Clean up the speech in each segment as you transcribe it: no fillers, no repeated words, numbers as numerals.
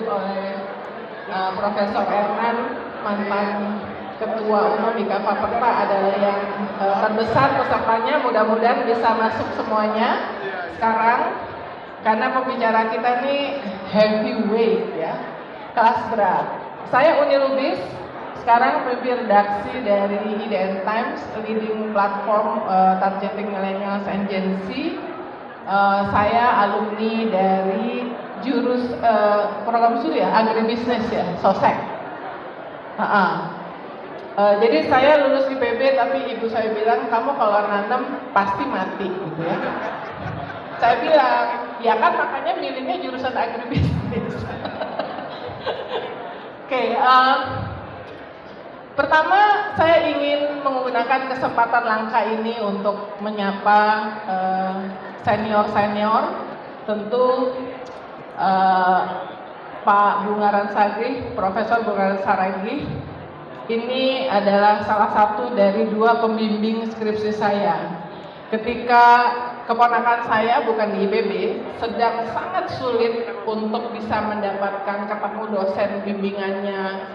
oleh Profesor Ernan, mantan Ketua Umum IKA Paperta adalah yang terbesar pesertanya. Mudah-mudahan bisa masuk semuanya sekarang, karena pembicara kita ini heavyweight ya, kelas berat. Saya Uni Lubis, sekarang pemimpin redaksi dari IDN Times, leading platform targeting millennials and Gen Z. Saya alumni dari program studi ya, agribisnis ya, sosek. Jadi saya lulus IPB, tapi ibu saya bilang kamu kalau nanam pasti mati gitu ya. Saya bilang, ya kan makanya milihnya jurusan agribisnis. Oke, pertama saya ingin menggunakan kesempatan langka ini untuk menyapa senior-senior, tentu Pak Bungaran Sagih, Profesor Bungaran Saragih. Ini adalah salah satu dari 2 pembimbing skripsi saya. Ketika keponakan saya, bukan di IPB, sedang sangat sulit untuk bisa mendapatkan ketemu dosen bimbingannya,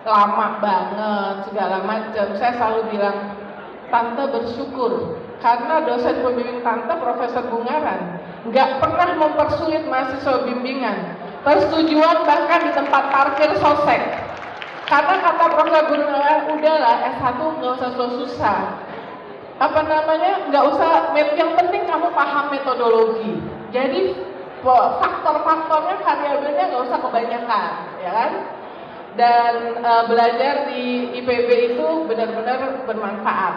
lama banget, segala macam. Saya selalu bilang, Tante bersyukur, karena dosen pembimbing Tante, Profesor Bungaran, nggak pernah mempersulit mahasiswa bimbingan. Persetujuan bahkan di tempat parkir sosek. Karena kata Profesor Bungaran, udahlah S1 nggak usah susah. Nggak usah, yang penting kamu paham metodologi. Jadi faktor-faktornya, variabelnya nggak usah kebanyakan, ya kan? Dan belajar di IPB itu benar-benar bermanfaat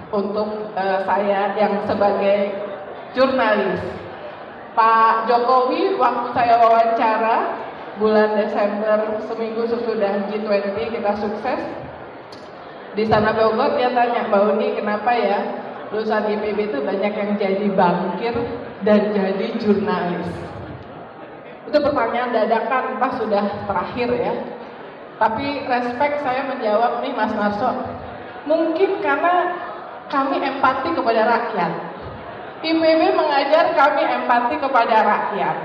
untuk saya yang sebagai jurnalis. Pak Jokowi waktu saya wawancara bulan Desember, seminggu sesudah G20 kita sukses, di sana Bogor, dia tanya, Mbak Uni, kenapa ya lulusan IPB itu banyak yang jadi bankir dan jadi jurnalis? Itu pertanyaan dadakan pas sudah terakhir ya. Tapi respect saya menjawab nih Mas Narso, mungkin karena kami empati kepada rakyat. IPB mengajar kami empati kepada rakyat.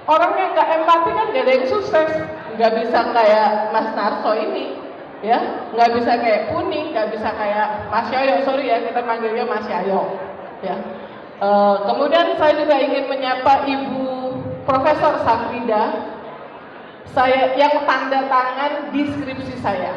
Orang yang nggak empati kan gak ada yang sukses, nggak bisa kayak Mas Narso ini, ya, nggak bisa kayak Puni, nggak bisa kayak Mas Yayo, sorry ya kita manggilnya Mas Yayo, ya. Kemudian saya juga ingin menyapa Ibu Profesor Safrida, saya yang tanda tangan di skripsi saya.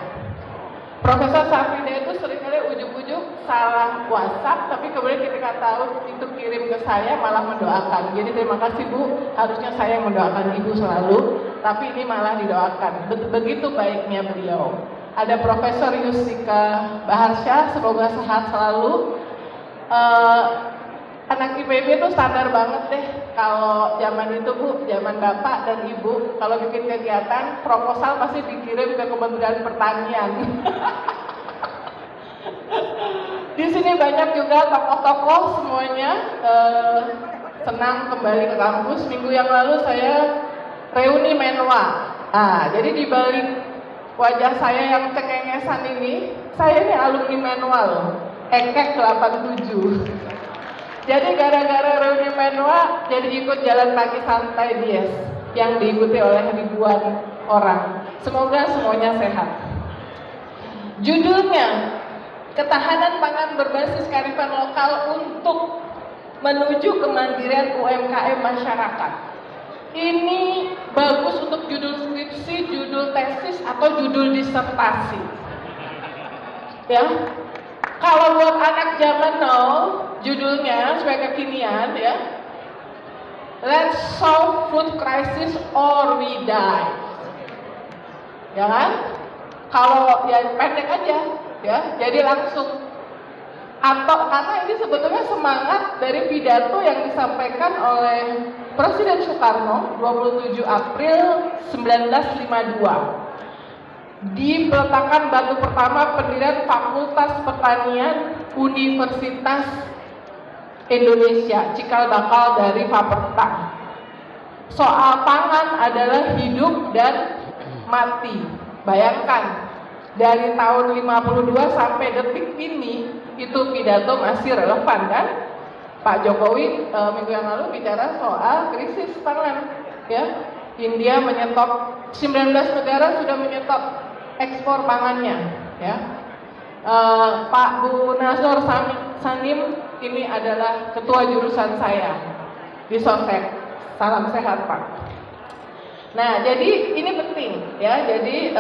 Profesor Safrida itu seringkali ujuk-ujuk salah WhatsApp, tapi kemudian ketika tahu itu kirim ke saya malah mendoakan. Jadi terima kasih Bu, harusnya saya yang mendoakan Ibu selalu, tapi ini malah didoakan. Begitu baiknya beliau. Ada Profesor Yustika Baharsyah, semoga sehat selalu. Anak IPB itu standar banget deh. Kalau zaman itu Bu, zaman Bapak dan Ibu, kalau bikin kegiatan, proposal pasti dikirim ke Kementerian Pertanian. Di sini banyak juga tokoh-tokoh semuanya. Senang kembali ke kampus. Minggu yang lalu saya reuni Menwa. Jadi di balik wajah saya yang cengengesan ini, saya ini alumni Menwa loh. Ekek 87. Jadi gara-gara reuni Menwa, jadi ikut jalan pagi santai Dies yang diikuti oleh ribuan orang. Semoga semuanya sehat. Judulnya, Ketahanan Pangan Berbasis Kearifan Lokal untuk Menuju Kemandirian UMKM Masyarakat. Ini bagus untuk judul skripsi, judul tesis, atau judul disertasi. Ya. Kalau buat anak zaman now, judulnya supaya kekinian ya, Let's solve food crisis or we die. Ya kan? Kalau ya pendek aja ya, jadi langsung. Atau karena ini sebetulnya semangat dari pidato yang disampaikan oleh Presiden Soekarno 27 April 1952. Di peletakan batu pertama pendirian Fakultas Pertanian Universitas Indonesia, cikal bakal dari Faperta. Soal pangan adalah hidup dan mati. Bayangkan, dari tahun 52 sampai detik ini, itu pidato masih relevan kan? Pak Jokowi minggu yang lalu bicara soal krisis pangan, ya. India menyetop, 19 negara sudah menyetop ekspor pangannya, ya. Pak Bu Nasor Sanim ini adalah ketua jurusan saya di Sosek. Salam sehat Pak. Nah, jadi ini penting ya. Jadi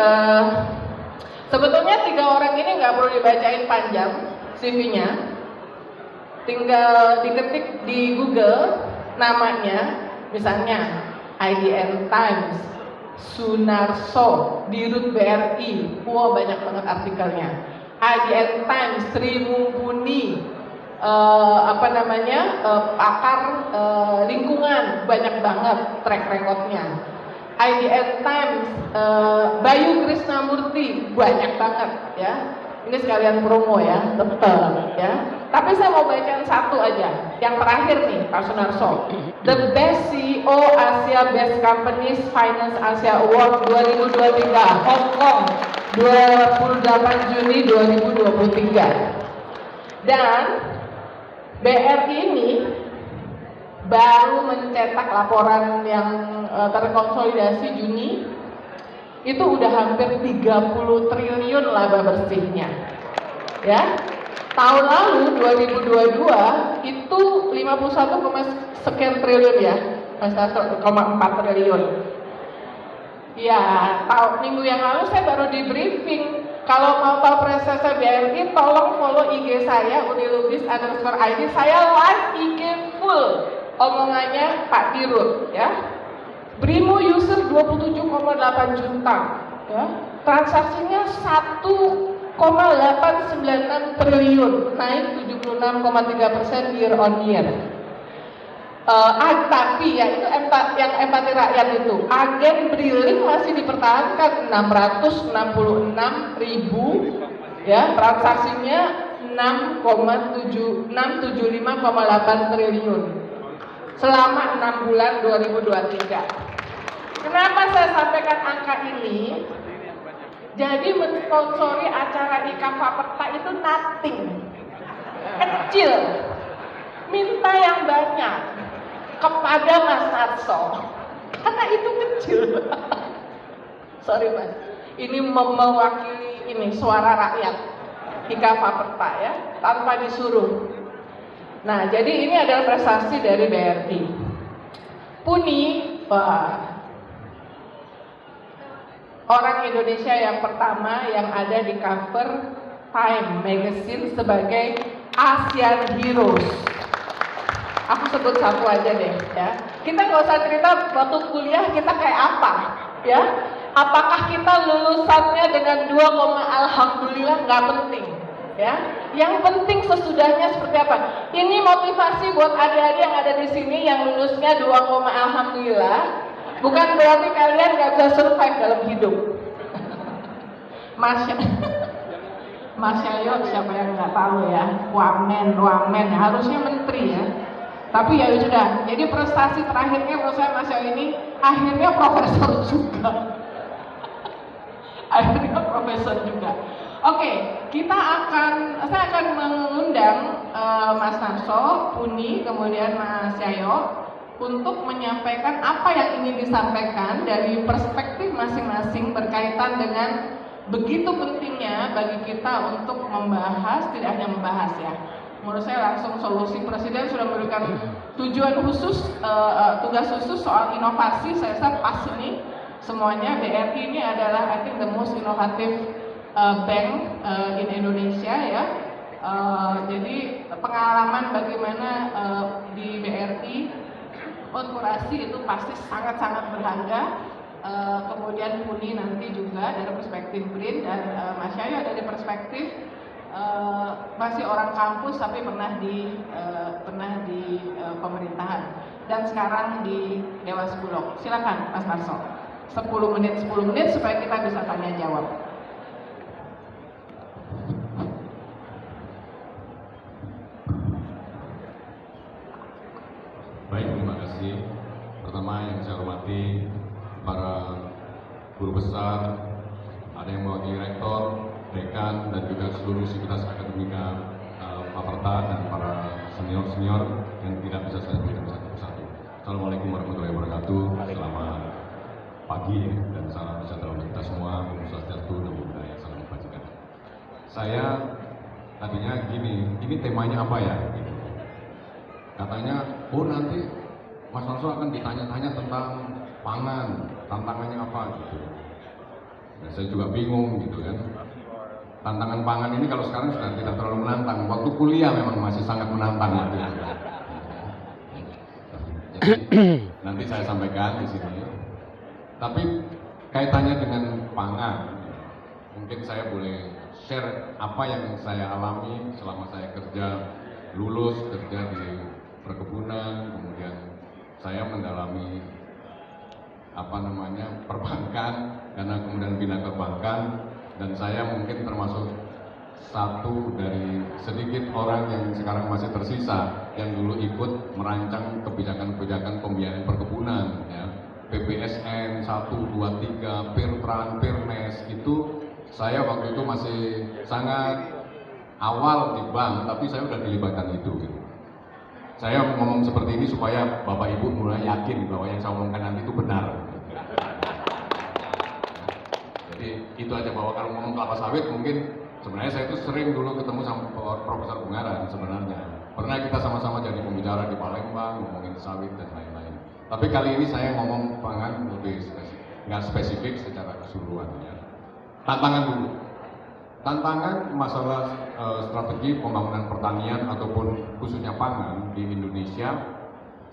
sebetulnya 3 orang ini nggak perlu dibacain panjang CV-nya. Tinggal diketik di Google namanya, misalnya IDN Times, Sunarso, Dirut BRI, wah banyak banget artikelnya. IDN Times, Sri Mumpuni, pakar lingkungan, banyak banget track recordnya. IDN Times, Bayu Krisnamurti, banyak banget ya. Ini sekalian promo ya, tetap ya. Tapi saya mau bacain satu aja, yang terakhir nih Pak Sunarso. The Best CEO Asia Best Companies Finance Asia Award 2023 Hong Kong 28 Juni 2023. Dan BRI ini baru mencetak laporan yang terkonsolidasi Juni, itu udah hampir 30 triliun laba bersihnya. Ya. Tahun lalu 2022 itu 51, sekian triliun ya. 1,4 triliun. Ya, minggu yang lalu saya baru di briefing. Kalau mau tahu presentasi BRI, tolong follow IG saya @unilubis_id. Saya live IG full omongannya Pak Dirut ya. Brimo user 27,8 juta ya. Transaksinya 1,896 triliun, naik 76,3% year on year. Tapi ya itu yang empati rakyat itu. Agen Briling masih dipertahankan 666 ribu ya, transaksinya 675,8 triliun selama 6 bulan 2023. Kenapa saya sampaikan angka ini? Jadi mensponsori acara Ikafaperta itu nothing, kecil. Minta yang banyak kepada Mas Narso, karena itu kecil. Sorry Mas, ini mewakili ini suara rakyat Ikafaperta ya, tanpa disuruh. Nah, jadi ini adalah prestasi dari BRI. Puni, orang Indonesia yang pertama yang ada di cover Time Magazine sebagai Asian Heroes. Aku sebut satu aja deh ya. Kita nggak usah cerita waktu kuliah kita kayak apa ya. Apakah kita lulusannya dengan 2, alhamdulillah, nggak penting ya. Yang penting sesudahnya seperti apa. Ini motivasi buat adik-adik yang ada di sini yang lulusnya 2, alhamdulillah. Bukan berarti kalian nggak bisa survive dalam hidup. Mas Yayo siapa yang nggak tahu ya, wamen harusnya menteri ya. Tapi ya sudah. Jadi prestasi terakhirnya menurut saya Mas Yayo ini akhirnya profesor juga. Oke, saya akan mengundang Mas Narso, Puni, kemudian Mas Yayo untuk menyampaikan apa yang ingin disampaikan dari perspektif masing-masing berkaitan dengan begitu pentingnya bagi kita untuk membahas, tidak hanya membahas ya. Menurut saya langsung solusi. Presiden sudah memberikan tugas khusus soal inovasi. Saya rasa pas ini semuanya. BRI ini adalah I think the most innovative bank in Indonesia ya. Jadi pengalaman bagaimana di BRI korporasi itu pasti sangat-sangat berharga. Kemudian Puni nanti juga dari perspektif BRIN, dan Mas Yayo dari perspektif masih orang kampus tapi pernah di pemerintahan dan sekarang di Dewas Bulog. Silakan Mas Narso. 10 menit supaya kita bisa tanya jawab. Baik, terima kasih. Pertama yang saya hormati para guru besar, ada yang mewakili rektor, dekan, dan juga seluruh sivitas akademika Faperta dan para senior-senior yang tidak bisa saya sebutkan satu persatu. Assalamualaikum warahmatullahi wabarakatuh. Selamat pagi ya, dan salam sejahtera untuk kita semua, Om Swastiastu, Namo Buddhaya, salam kebajikan. Saya tadinya gini, ini temanya apa ya? Gitu. Katanya, oh nanti Mas Arso akan ditanya-tanya tentang pangan, tantangannya apa gitu. Nah, saya juga bingung gitu kan. Tantangan pangan ini kalau sekarang sudah tidak terlalu menantang. Waktu kuliah memang masih sangat menantang gitu. Jadi nanti saya sampaikan di sini. Tapi kaitannya dengan pangan, mungkin saya boleh share apa yang saya alami selama saya lulus kerja di perkebunan, kemudian saya mendalami perbankan, karena kemudian pindah ke bankan, dan saya mungkin termasuk satu dari sedikit orang yang sekarang masih tersisa yang dulu ikut merancang kebijakan-kebijakan pembiayaan perkebunan ya. PPSN 1, 2, 3, Pirtran, Pirmes, itu saya waktu itu masih sangat awal di bank, tapi saya udah dilibatkan itu gitu. Saya ngomong seperti ini supaya Bapak Ibu mulai yakin bahwa yang saya omongkan nanti itu benar. Jadi itu aja, bahwa kalau ngomong kelapa sawit mungkin sebenarnya saya itu sering dulu ketemu sama Profesor Bungaran sebenarnya. Pernah kita sama-sama jadi pembicara di Palembang, ngomongin sawit dan lain-lain. Tapi kali ini saya ngomong pangan lebih nggak spesifik secara keseluruhan ya. Tantangan dulu. Tantangan masalah strategi pembangunan pertanian ataupun khususnya pangan di Indonesia,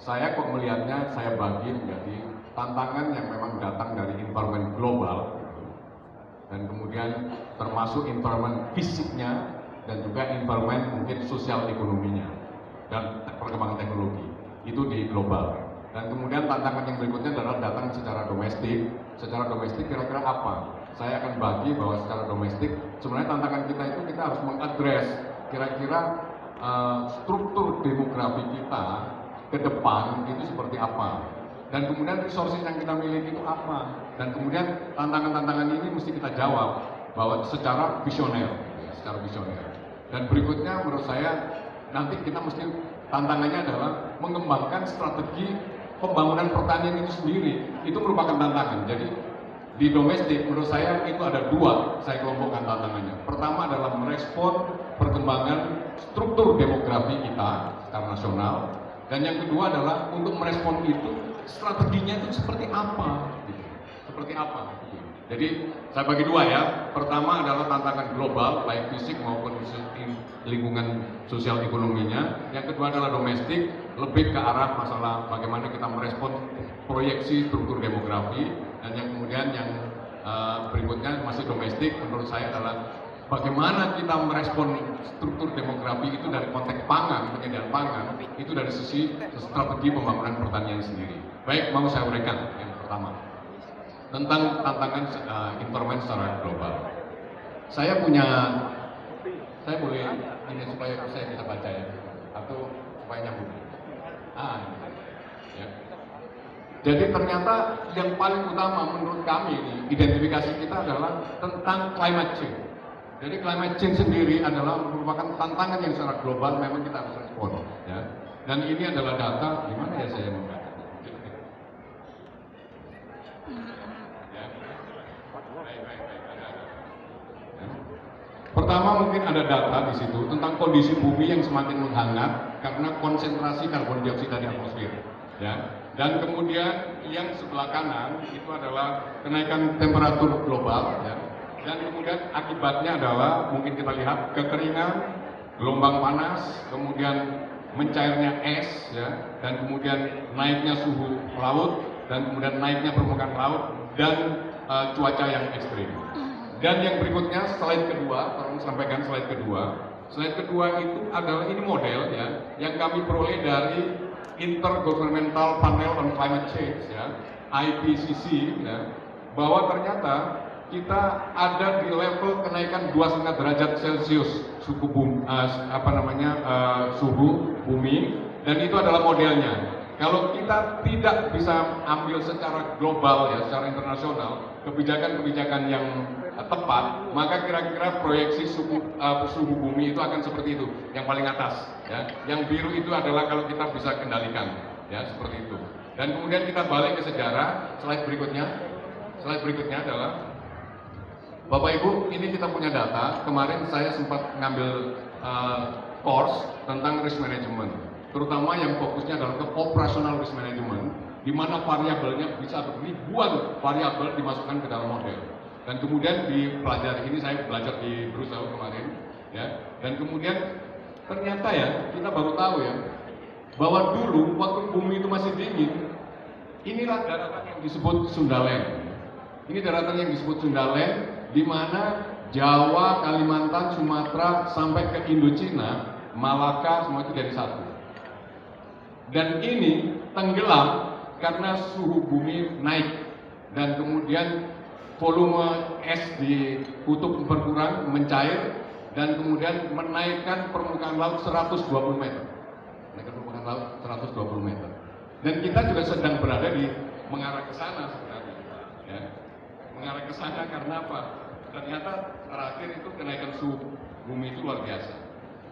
saya kok melihatnya saya bagi menjadi tantangan yang memang datang dari environment global dan kemudian termasuk environment fisiknya dan juga environment mungkin sosial ekonominya dan perkembangan teknologi itu di global. Dan kemudian tantangan yang berikutnya adalah datang secara domestik. Secara domestik kira-kira apa? Saya akan bagi bahwa secara domestik sebenarnya tantangan kita itu kita harus mengadres kira-kira struktur demografi kita ke depan itu seperti apa. Dan kemudian resources yang kita miliki itu apa. Dan kemudian tantangan-tantangan ini mesti kita jawab bahwa secara visioner. Dan berikutnya menurut saya nanti kita mesti tantangannya adalah mengembangkan strategi pembangunan pertanian itu sendiri. Itu merupakan tantangan. Jadi di domestik menurut saya itu ada dua saya kelompokkan tantangannya. Pertama adalah merespon perkembangan struktur demografi kita secara nasional, dan yang kedua adalah untuk merespon itu strateginya itu seperti apa gitu. Jadi saya bagi dua ya. Pertama adalah tantangan global baik fisik maupun lingkungan sosial ekonominya. Yang kedua adalah domestik, lebih ke arah masalah bagaimana kita merespon proyeksi struktur demografi. Dan yang kemudian yang berikutnya masih domestik, menurut saya adalah bagaimana kita merespon struktur demografi itu dari konteks pangan, penyediaan pangan, itu dari sisi strategi pembangunan pertanian sendiri. Baik, mau saya uraikan yang pertama tentang tantangan environment secara global. Saya boleh ini supaya saya bisa baca ya, atau supaya nyambung. Ya. Jadi ternyata yang paling utama menurut kami ini, identifikasi kita adalah tentang climate change. Jadi climate change sendiri adalah merupakan tantangan yang secara global memang kita harus respon. Ya. Dan ini adalah data, di mana ya saya membaca? Pertama mungkin ada data di situ tentang kondisi bumi yang semakin menghangat karena konsentrasi karbon dioksida di atmosfer. Ya. Dan kemudian yang sebelah kanan itu adalah kenaikan temperatur global. Ya. Dan kemudian akibatnya adalah mungkin kita lihat kekeringan, gelombang panas, kemudian mencairnya es, ya, dan kemudian naiknya suhu laut, dan kemudian naiknya permukaan laut, dan cuaca yang ekstrim. Dan yang berikutnya, slide kedua, tolong sampaikan slide kedua. Slide kedua itu adalah ini model ya, yang kami peroleh dari Intergovernmental Panel on Climate Change ya, IPCC ya, bahwa ternyata kita ada di level kenaikan 2,5 derajat Celcius suhu bumi, dan itu adalah modelnya. Kalau kita tidak bisa ambil secara global ya, secara internasional kebijakan-kebijakan yang tepat, maka kira-kira proyeksi suhu bumi itu akan seperti itu, yang paling atas ya. Yang biru itu adalah kalau kita bisa kendalikan ya, seperti itu. Dan kemudian kita balik ke sejarah, slide berikutnya. slide berikutnya adalah Bapak Ibu, ini kita punya data. Kemarin saya sempat ngambil course tentang risk management, terutama yang fokusnya adalah ke operational risk management, di mana variabelnya bisa ribuan variabel dimasukkan ke dalam model. Dan kemudian di pelajari ini saya belajar di Brussels kemarin, ya. Dan kemudian ternyata ya kita baru tahu ya bahwa dulu waktu bumi itu masih dingin, inilah daratan yang disebut Sundaland. Ini daratan yang disebut Sundaland, di mana Jawa, Kalimantan, Sumatera sampai ke Indochina, Malaka semua itu jadi satu. Dan ini tenggelam karena suhu bumi naik dan kemudian volume es di kutub berkurang, mencair, dan kemudian menaikkan permukaan laut 120 meter. Menaikkan permukaan laut 120 meter. Dan kita juga sedang berada di mengarah ke sana sebenarnya. Ya. Mengarah ke sana karena apa? Ternyata terakhir itu kenaikan suhu bumi itu luar biasa.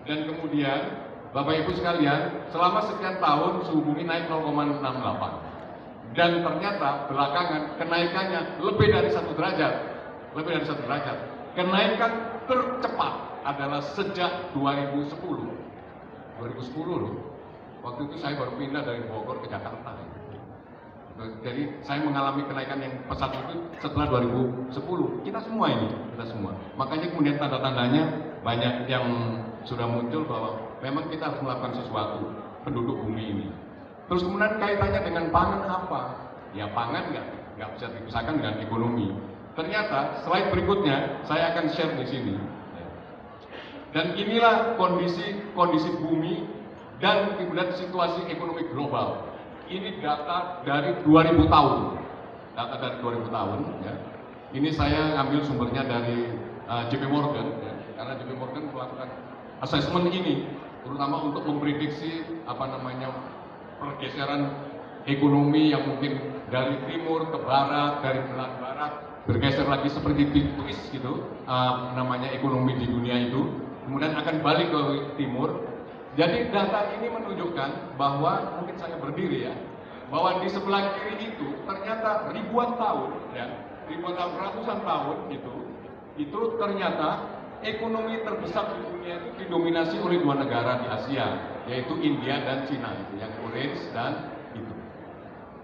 Dan kemudian Bapak Ibu sekalian, selama sekian tahun suhu bumi naik 0,68. Dan ternyata belakangan kenaikannya lebih dari 1 derajat. Lebih dari 1 derajat. Kenaikan tercepat adalah sejak 2010. 2010 loh. Waktu itu saya baru pindah dari Bogor ke Jakarta. Jadi saya mengalami kenaikan yang pesat itu setelah 2010. Kita semua ini, kita semua. Makanya kemudian tanda-tandanya banyak yang sudah muncul bahwa memang kita harus melakukan sesuatu penduduk bumi ini. Terus kemudian kaitannya dengan pangan apa? Ya pangan nggak bisa dipisahkan dengan ekonomi. Ternyata slide berikutnya saya akan share di sini. Dan inilah kondisi bumi dan kemudian situasi ekonomi global. Ini data dari 2000 tahun. Data dari 2000 tahun ya. Ini saya ambil sumbernya dari JP Morgan ya. Karena JP Morgan melakukan assessment ini terutama untuk memprediksi pergeseran ekonomi yang mungkin dari timur ke barat, dari barat bergeser lagi seperti twist gitu, ekonomi di dunia itu, kemudian akan balik ke timur. Jadi data ini menunjukkan bahwa mungkin saya berdiri ya, bahwa di sebelah kiri itu ternyata ribuan tahun ya, ribuan tahun, ratusan tahun itu ternyata ekonomi terbesar di dunia itu didominasi oleh 2 negara di Asia, yaitu India dan Cina, yang orange dan itu.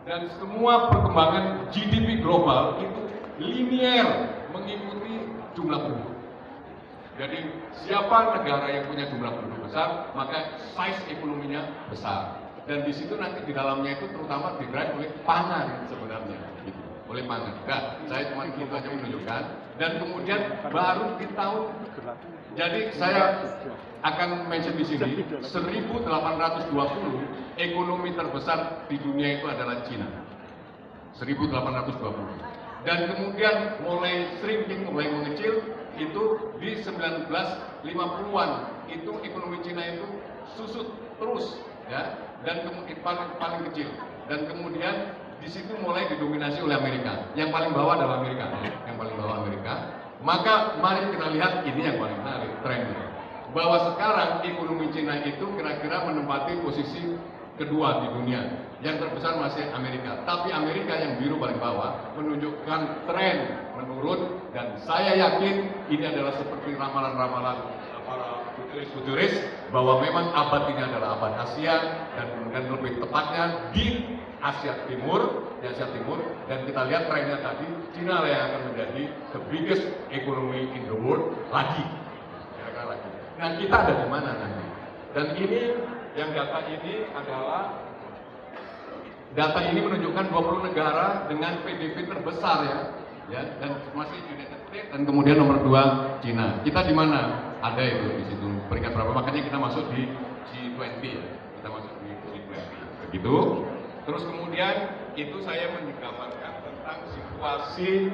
Dan semua perkembangan GDP global itu linier mengikuti jumlah penduduk. Jadi siapa negara yang punya jumlah penduduk besar, maka size ekonominya besar. Dan di situ nanti di dalamnya itu terutama di-drive oleh pangan sebenarnya, gitu. Oleh pangan. Nah, saya cuma itu aja menunjukkan. Dan kemudian baru di tahun, jadi saya akan mention di sini 1820 ekonomi terbesar di dunia itu adalah Cina. 1820. Dan kemudian mulai shrinking, mulai mengecil itu di 1950-an itu ekonomi Cina itu susut terus ya, dan kemudian paling kecil, dan kemudian di situ mulai didominasi oleh Amerika. Yang paling bawah adalah Amerika, yang paling bawah Amerika. Maka mari kita lihat ini yang paling menarik trennya, bahwa sekarang ekonomi Cina itu kira-kira menempati posisi kedua di dunia. Yang terbesar masih Amerika, tapi Amerika yang biru paling bawah menunjukkan tren menurun, dan saya yakin ini adalah seperti ramalan-ramalan para futuris bahwa memang abad ini adalah abad Asia, dan kemudian lebih tepatnya di Asia Timur, dan kita lihat trennya tadi, Cina yang akan menjadi the biggest economy in the world lagi. Nah, kita ada di mana nanti? Dan ini yang data ini adalah data ini menunjukkan 20 negara dengan PDB terbesar ya, dan masih United States, dan kemudian nomor 2 Cina. Kita di mana? Ada itu di situ peringkat berapa? Makanya kita masuk di G20 ya. Kita masuk di G20. Begitu. Terus kemudian itu saya menggambarkan tentang situasi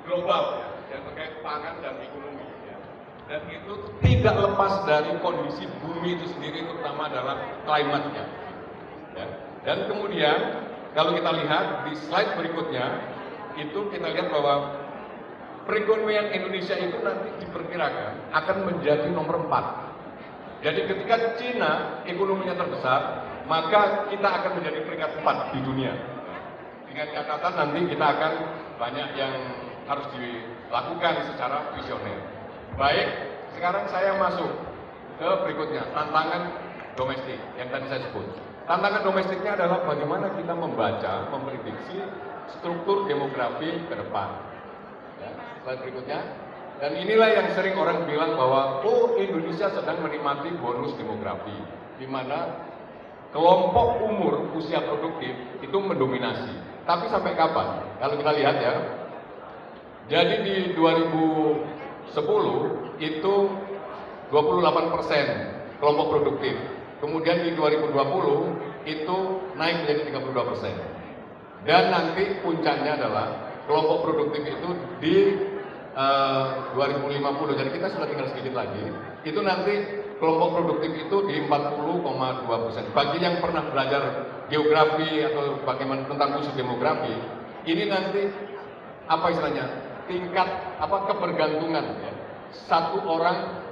global ya, yang terkait pangan dan ekonomi. Dan itu tidak lepas dari kondisi bumi itu sendiri, terutama dalam klimatnya. Ya. Dan kemudian kalau kita lihat di slide berikutnya, itu kita lihat bahwa perekonomian Indonesia itu nanti diperkirakan akan menjadi nomor 4. Jadi ketika Cina ekonominya terbesar, maka kita akan menjadi peringkat 4 di dunia. Dengan Dengan catatan nanti kita akan banyak yang harus dilakukan secara visioner. Baik, sekarang saya masuk ke berikutnya, tantangan domestik yang tadi saya sebut. Tantangan domestiknya adalah bagaimana kita membaca, memprediksi struktur demografi ke depan. Ya, slide berikutnya. Dan inilah yang sering orang bilang bahwa Indonesia sedang menikmati bonus demografi, di mana kelompok umur usia produktif itu mendominasi. Tapi sampai kapan? Kalau kita lihat ya, jadi di 2010 itu 28% kelompok produktif. Kemudian di 2020 itu naik menjadi 32%. Dan nanti puncaknya adalah kelompok produktif itu di 2050, jadi kita sudah tinggal sedikit lagi, itu nanti kelompok produktif itu di 40,2%. Bagi yang pernah belajar geografi atau bagaimana tentang usus demografi, ini nanti apa istilahnya, tingkat kebergantungan ya. Satu orang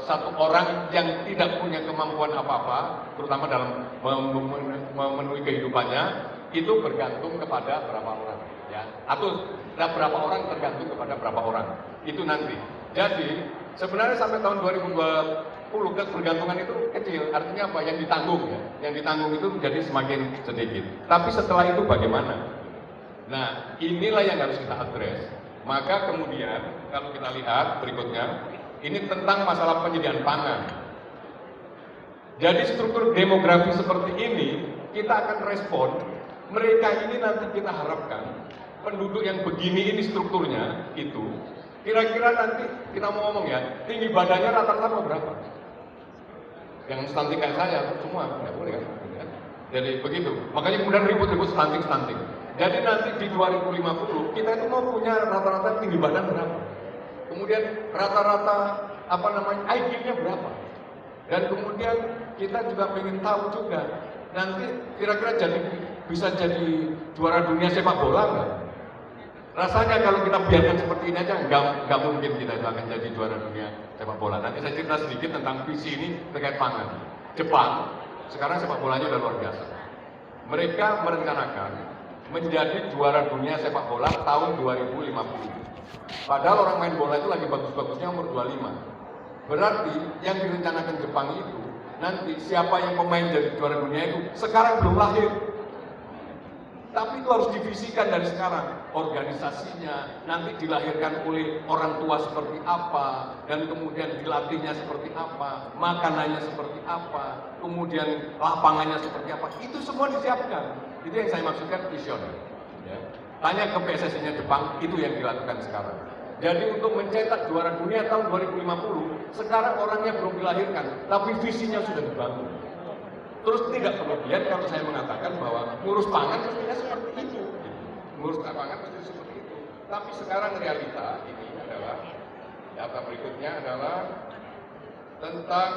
satu orang yang tidak punya kemampuan apa-apa, terutama dalam memenuhi kehidupannya, itu bergantung kepada berapa orang, ya, atau berapa orang tergantung kepada berapa orang, itu nanti. Jadi sebenarnya sampai tahun 2020 kebergantungan itu kecil, artinya apa? Yang ditanggung, ya, yang ditanggung itu menjadi semakin sedikit. Tapi setelah itu bagaimana? Nah, inilah yang harus kita address. Maka kemudian kalau kita lihat berikutnya, ini tentang masalah penyediaan pangan. Jadi struktur demografi seperti ini kita akan respon. Mereka ini nanti kita harapkan penduduk yang begini ini strukturnya itu kira-kira nanti kita mau ngomong ya, tinggi badannya rata-rata berapa? Yang stunting kayak saya semua nggak boleh kan? Jadi begitu. Makanya kemudian ribut-ribut stunting. Jadi nanti di 2050 kita itu mau punya rata-rata tinggi badan berapa? Kemudian rata-rata IQ-nya berapa? Dan kemudian kita juga ingin tahu juga nanti kira-kira bisa jadi juara dunia sepak bola nggak? Rasanya kalau kita biarkan seperti ini aja nggak mungkin kita itu akan jadi juara dunia sepak bola. Nanti saya cerita sedikit tentang visi ini terkait pangan. Jepang sekarang sepak bolanya udah luar biasa. Mereka merencanakan menjadi juara dunia sepak bola tahun 2050. Padahal orang main bola itu lagi bagus-bagusnya umur 25. Berarti yang direncanakan Jepang itu nanti siapa yang pemain jadi juara dunia itu sekarang belum lahir. Tapi itu harus divisikan dari sekarang. Organisasinya nanti dilahirkan oleh orang tua seperti apa, dan kemudian dilatihnya seperti apa, makanannya seperti apa, kemudian lapangannya seperti apa. Itu semua disiapkan. Itu yang saya maksudkan visioner. Ya. Tanya ke PSSI-nya Jepang, itu yang dilakukan sekarang. Jadi untuk mencetak juara dunia tahun 2050, sekarang orangnya belum dilahirkan, tapi visinya sudah dibangun. Terus tidak kemudian kalau saya mengatakan bahwa ngurus pangan mestinya seperti itu. Ngurus pangan mestinya seperti itu. Tapi sekarang realita ini adalah, data berikutnya adalah tentang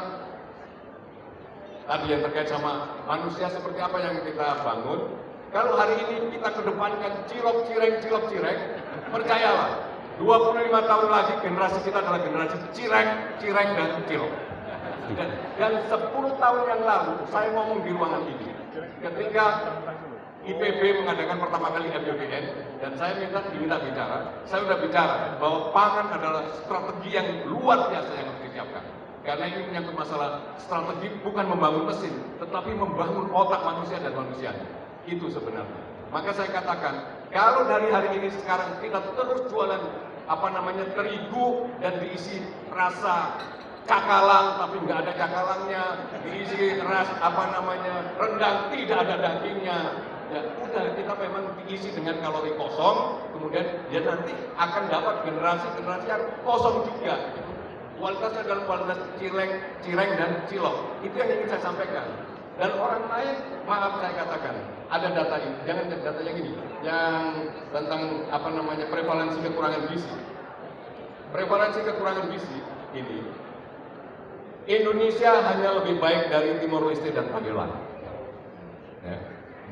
tadi yang terkait sama manusia seperti apa yang kita bangun. Kalau hari ini kita kedepankan cilok cireng, percayalah 25 tahun lagi generasi kita adalah generasi cireng dan cilok. Dan 10 tahun yang lalu saya ngomong di ruangan ini ketika IPB mengadakan pertama kali MBBN dan saya diminta bicara, saya sudah bicara bahwa pangan adalah strategi yang luar biasa yang harus disiapkan. Karena ini menyangkut masalah strategi bukan membangun mesin, tetapi membangun otak manusia dan manusianya. Itu sebenarnya. Maka saya katakan, kalau dari hari ini sekarang kita terus jualan terigu dan diisi rasa cakalang tapi nggak ada cakalangnya, diisi rendang tidak ada dagingnya. Ya udah, kita memang diisi dengan kalori kosong, kemudian dia nanti akan dapat generasi yang kosong juga. Kualitasnya adalah kualitas cireng dan cilok. Itu yang ingin saya sampaikan. Dan orang lain, maaf saya katakan, ada data ini, jangan datanya gini, yang tentang prevalensi kekurangan gizi. Prevalensi kekurangan gizi ini, Indonesia hanya lebih baik dari Timor Leste dan Thailand. Ya.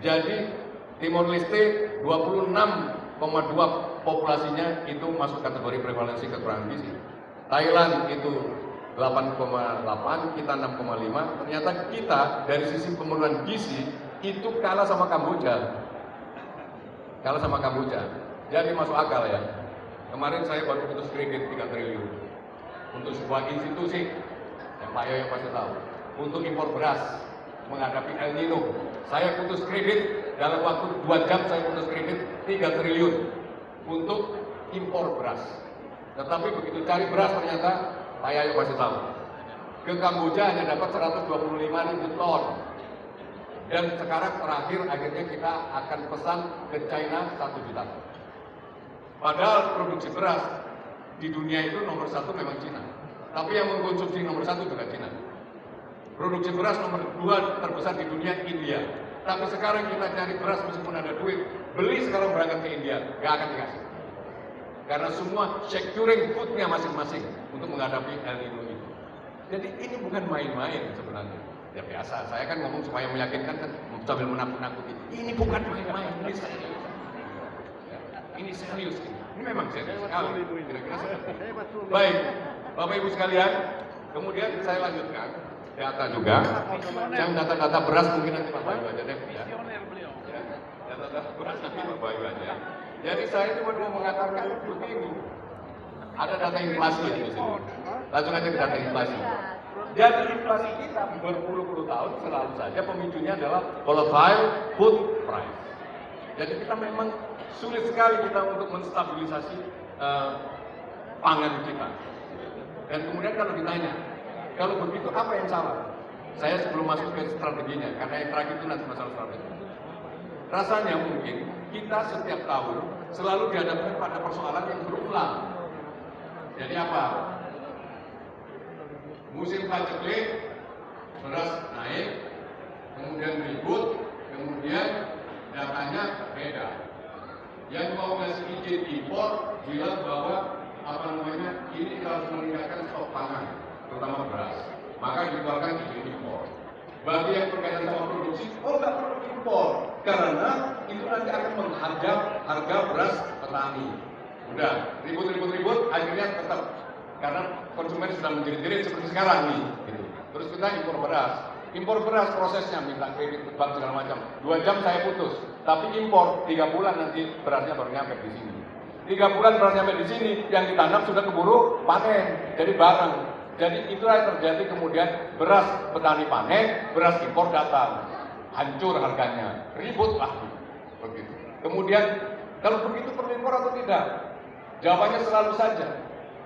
Jadi Timor Leste 26,2 populasinya itu masuk kategori prevalensi kekurangan gizi. Thailand itu 8,8, kita 6,5. Ternyata kita dari sisi pemenuhan gizi itu kalah sama Kamboja. Kalah sama Kamboja. Jadi masuk akal ya. Kemarin saya baru putus kredit 3 triliun untuk sebuah institusi, yang Pak Yoyo pasti tahu, untuk impor beras menghadapi El Nino. Saya putus kredit dalam waktu 2 jam, saya putus kredit 3 triliun untuk impor beras. Tetapi begitu cari beras ternyata Pak Yoyo pasti tahu, ke Kamboja hanya dapat 125.000 ton. Dan sekarang terakhir akhirnya kita akan pesan ke China 1 juta. Padahal produksi beras di dunia itu nomor 1 memang Cina. Tapi yang mengkonsumsi nomor 1 juga Cina. Produksi beras nomor 2 terbesar di dunia India. Tapi sekarang kita cari beras meskipun ada duit, beli sekarang berangkat ke India, gak akan dikasih. Karena semua securing foodnya masing-masing untuk menghadapi El Nino itu. Jadi ini bukan main-main sebenarnya. Ya biasa, saya kan ngomong supaya meyakinkan kan sambil menakut-nakuti. Ini bukan main-main, ini serius. Ya, ini serius. Ini memang serius sekali. Kira-kira baik, Bapak Ibu sekalian, kemudian saya lanjutkan data juga. Yang data-data beras mungkin nanti Pak Bayu aja deh. Ya. Data-data beras nanti Pak Bayu aja. Jadi saya cuma mau mengatakan begini. Ada data inflasi di sini. Langsung aja ke data inflasi. Jadi inflasi kita berpuluh-puluh tahun selalu saja pemicunya adalah volatile food price. Jadi kita memang sulit sekali kita untuk menstabilisasi pangan kita. Dan kemudian kalau ditanya, kalau begitu apa yang salah? Saya sebelum masuk ke strateginya, karena yang terakhir itu nanti masalah strategi. Rasanya mungkin kita setiap tahun selalu dihadapkan pada persoalan yang berulang. Jadi apa? Musim paceklik, beras naik, kemudian ribut, kemudian datanya beda. Yang mau ngasih izin impor bilang bahwa ini kita harus meningkatkan stok pangan, terutama beras. Maka dikeluarkan izin impor. Bagi yang berkaitan sama produksi, nggak perlu impor, karena itu nanti akan mengharga harga beras petani. Udah ribut, akhirnya tetap karena konsumen sudah menjerit-jerit seperti sekarang nih. Gitu. Terus kita impor beras prosesnya minta kredit ke bank segala macam. 2 jam saya putus, tapi impor 3 bulan nanti berasnya baru nyampe di sini. 3 bulan beras nyampe di sini, yang ditanam sudah keburu panen, jadi barang. Jadi itulah yang terjadi kemudian beras petani panen, beras impor datang, hancur harganya, ribut lah begitu. Kemudian kalau begitu perlu impor atau tidak? Jawabannya selalu saja,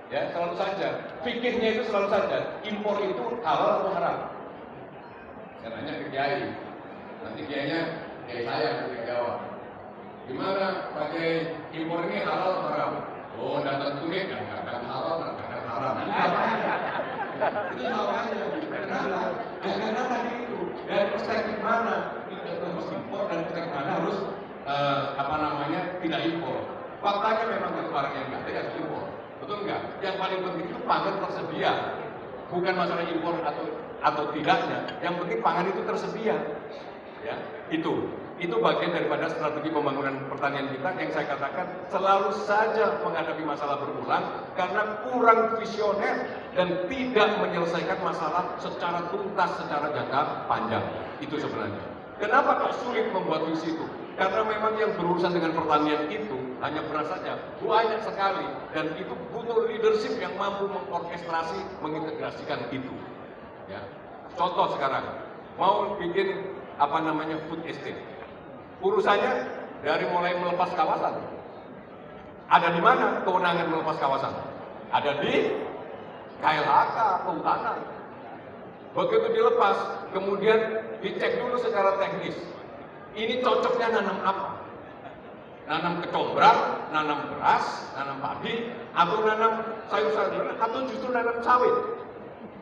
ya selalu saja. Fikirnya itu selalu saja, impor itu halal atau haram? Saya nanya ke kiai, nanti kiainya kiai saya yang jawab. Gimana pakai impor ini halal atau haram? Oh, tidak tentu nih, nggak halal, nggak haram. Ini hawanya, karena tadi itu dari perspektif mana kita harus impor dan perspektif mana harus tidak impor. Faktanya memang itu barang yang nggak ada harus impor, betul nggak? Yang paling penting itu pangan tersedia, bukan masalah impor atau tidaknya. Yang penting pangan itu tersedia, ya itu bagian daripada strategi pembangunan pertanian kita yang saya katakan selalu saja menghadapi masalah berulang karena kurang visioner dan tidak menyelesaikan masalah secara tuntas, secara jangka panjang. Itu sebenarnya. Kenapa kok sulit membuat visi itu? Karena memang yang berurusan dengan pertanian itu hanya beras saja, banyak sekali, dan itu butuh leadership yang mampu mengorkestrasi, mengintegrasikan itu. Ya. Contoh sekarang, mau bikin food estate. Urusannya dari mulai melepas kawasan. Ada di mana kewenangan melepas kawasan? Ada di KLHK, kehutanan. Begitu dilepas, kemudian dicek dulu secara teknis. Ini cocoknya nanam apa? Nanam kecombrang, nanam beras, nanam padi, atau nanam sayur-sayuran, atau justru nanam sawit.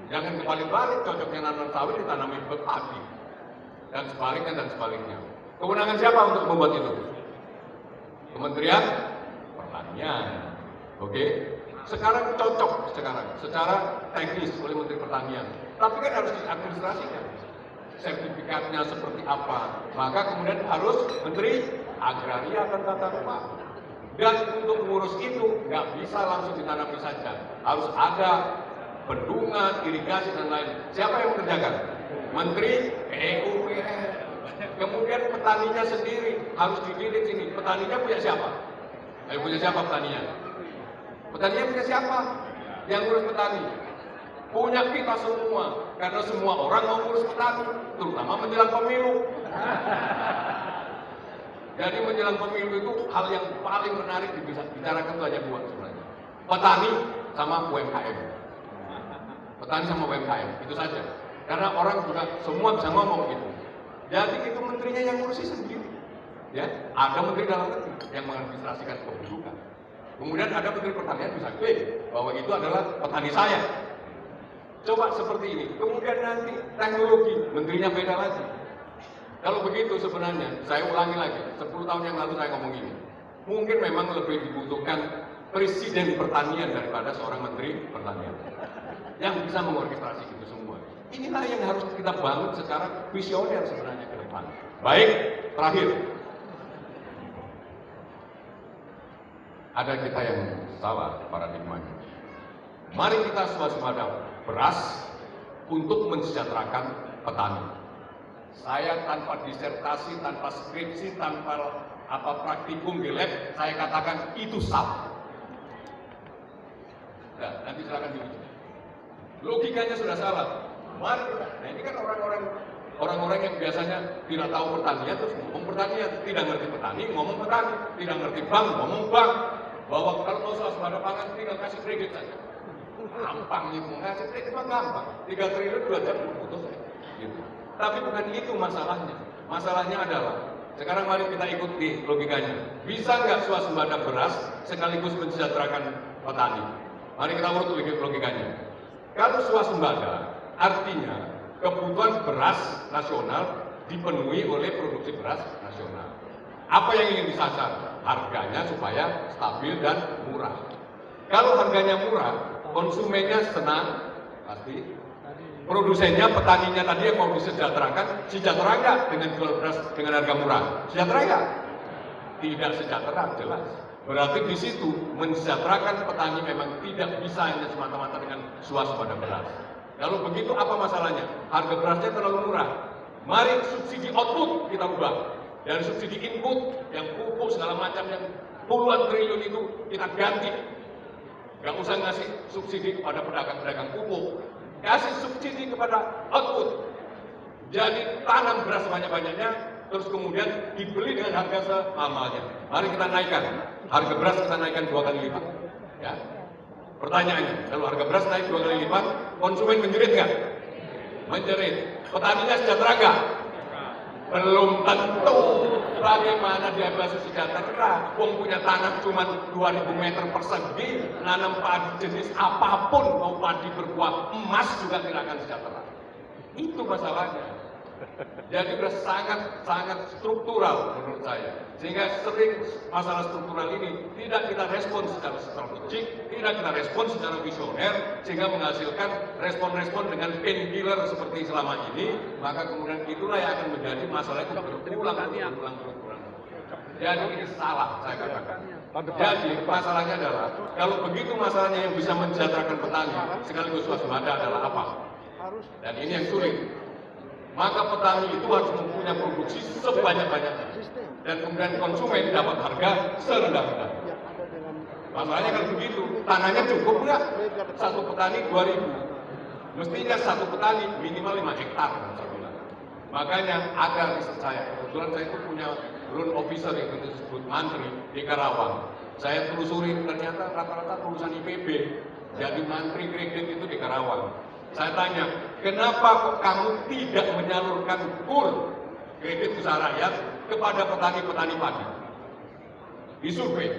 Jangan kebalik-balik, cocoknya nanam sawit ditanami padi. Dan sebaliknya. Kewenangan siapa untuk membuat itu? Kementerian Pertanian. Oke. Sekarang cocok secara teknis oleh Menteri Pertanian. Tapi kan harus diadministrasikan. Sertifikatnya seperti apa? Maka kemudian harus Menteri Agraria dan Tata Ruang. Dan untuk mengurus itu nggak bisa langsung ditanami saja. Harus ada bendungan, irigasi dan lain. Siapa yang mengerjakan? Menteri PUPR. Kemudian petaninya sendiri harus dididik sini. Petaninya punya siapa? Ayo, punya siapa petaninya? Petaninya punya siapa? Yang ngurus petani? Punya kita semua. Karena semua orang mau ngurus petani, terutama menjelang pemilu. Jadi menjelang pemilu itu hal yang paling menarik dibicarakan itu hanya dua sebenarnya. Petani sama UMKM. Petani sama UMKM, itu saja. Karena orang juga semua bisa ngomong gitu. Jadi itu menterinya yang ngurusi sendiri. Ya, ada menteri dalam negeri yang mengadministrasikan kependudukan. Kemudian ada menteri pertanian bisa klaim bahwa itu adalah petani saya. Coba seperti ini. Kemudian nanti teknologi, menterinya beda lagi. Kalau begitu sebenarnya, saya ulangi lagi, 10 tahun yang lalu saya ngomong ini. Mungkin memang lebih dibutuhkan presiden pertanian daripada seorang menteri pertanian. Yang bisa mengorkestrasi itu semua. Inilah yang harus kita bangun secara visioner sebenarnya ke depan. Baik, terakhir. Ada kita yang salah paradigmanya. Mari kita swasembada beras untuk mensejahterakan petani. Saya tanpa disertasi, tanpa skripsi, tanpa praktikum di lab, saya katakan itu salah. Nah, nanti silakan diuji. Logikanya sudah salah. Mari, nah ini kan orang-orang yang biasanya tidak tahu pertanian terus ngomong pertanian, tidak ngerti petani ngomong petani, tidak ngerti bank ngomong bank. Bahwa kalau mau swasembada pangan tinggal kasih kredit saja. Gampang nih, mau ngasih kredit mah gampang. 3 triliun 2 jam putus gitu. Tapi bukan itu masalahnya. Masalahnya adalah sekarang mari kita ikuti logikanya. Bisa nggak swasembada beras sekaligus mensejahterakan petani? Mari kita urut logikanya. Kalau swasembada artinya kebutuhan beras nasional dipenuhi oleh produksi beras nasional. Apa yang ingin disasar? Harganya supaya stabil dan murah. Kalau harganya murah, konsumennya senang, pasti. Produsennya, petaninya tadi yang mau disejahterakan, sejahtera nggak dengan jual beras dengan harga murah? Sejahtera nggak? Tidak sejahtera, jelas. Berarti di situ mensejahterakan petani memang tidak bisa hanya semata-mata dengan swasembada beras. Kalau begitu apa masalahnya? Harga berasnya terlalu murah. Mari subsidi output kita ubah. Dan subsidi input yang pupuk segala macam yang puluhan triliun itu kita ganti. Gak usah ngasih subsidi kepada pedagang-pedagang pupuk. Kasih subsidi kepada output. Jadi tanam beras sebanyak-banyaknya, terus kemudian dibeli dengan harga sehamanya. Mari kita naikkan. Harga beras kita naikkan 2 kali lipat. Ya. Pertanyaannya, kalau harga beras naik 2 kali lipat, konsumen menjerit nggak? Menjerit. Petaninya sejahtera nggak? Belum tentu. Bagaimana dia bisa sejahtera? Wong punya tanah cuma 2000 meter persegi, nanam padi jenis apapun, mau padi berbuah emas juga tidak akan sejahtera. Itu masalahnya. Jadi sudah sangat struktural menurut saya. Sehingga sering masalah struktural ini tidak kita respon secara strategik, tidak kita respon secara visioner, sehingga menghasilkan respon-respon dengan painkiller seperti selama ini, maka kemudian itulah yang akan menjadi masalah itu berulang. Jadi ini salah, saya katakan. Jadi masalahnya adalah, kalau begitu masalahnya yang bisa mensejahterakan petani, sekaligus swasembada adalah apa? Dan ini yang sulit. Maka petani itu harus mempunyai produksi sebanyak-banyaknya. Dan kemudian konsumen dapat harga serendah-rendahnya. Masalahnya kalau begitu, tanahnya cukup nggak? Satu petani 2.000. Mestinya satu petani minimal 5 hektar. Makanya ada riset saya. Kebetulan saya itu punya loan officer yang disebut mantri di Karawang. Saya telusuri ternyata rata-rata lulusan IPB. Jadi mantri kredit itu di Karawang. Saya tanya, kenapa kok kamu tidak menyalurkan KUR, kredit usaha rakyat, kepada petani-petani padi? Disurvei.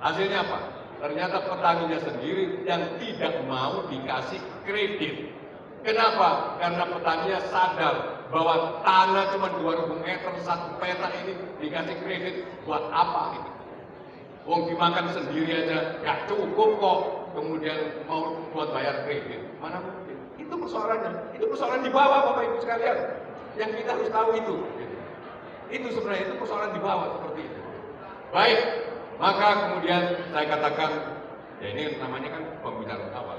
Hasilnya apa? Ternyata petaninya sendiri yang tidak mau dikasih kredit. Kenapa? Karena petaninya sadar bahwa tanah cuma 2000 meter, 1 peta ini dikasih kredit buat apa ini? Wong dimakan sendiri aja, gak cukup kok. Kemudian mau buat bayar kredit. Mana mungkin? Itu persoalannya. Itu persoalan di bawah, Bapak Ibu sekalian. Yang kita harus tahu itu. Itu sebenarnya itu persoalan di bawah seperti itu. Baik, maka kemudian saya katakan, ya ini namanya kan pembicaraan awal.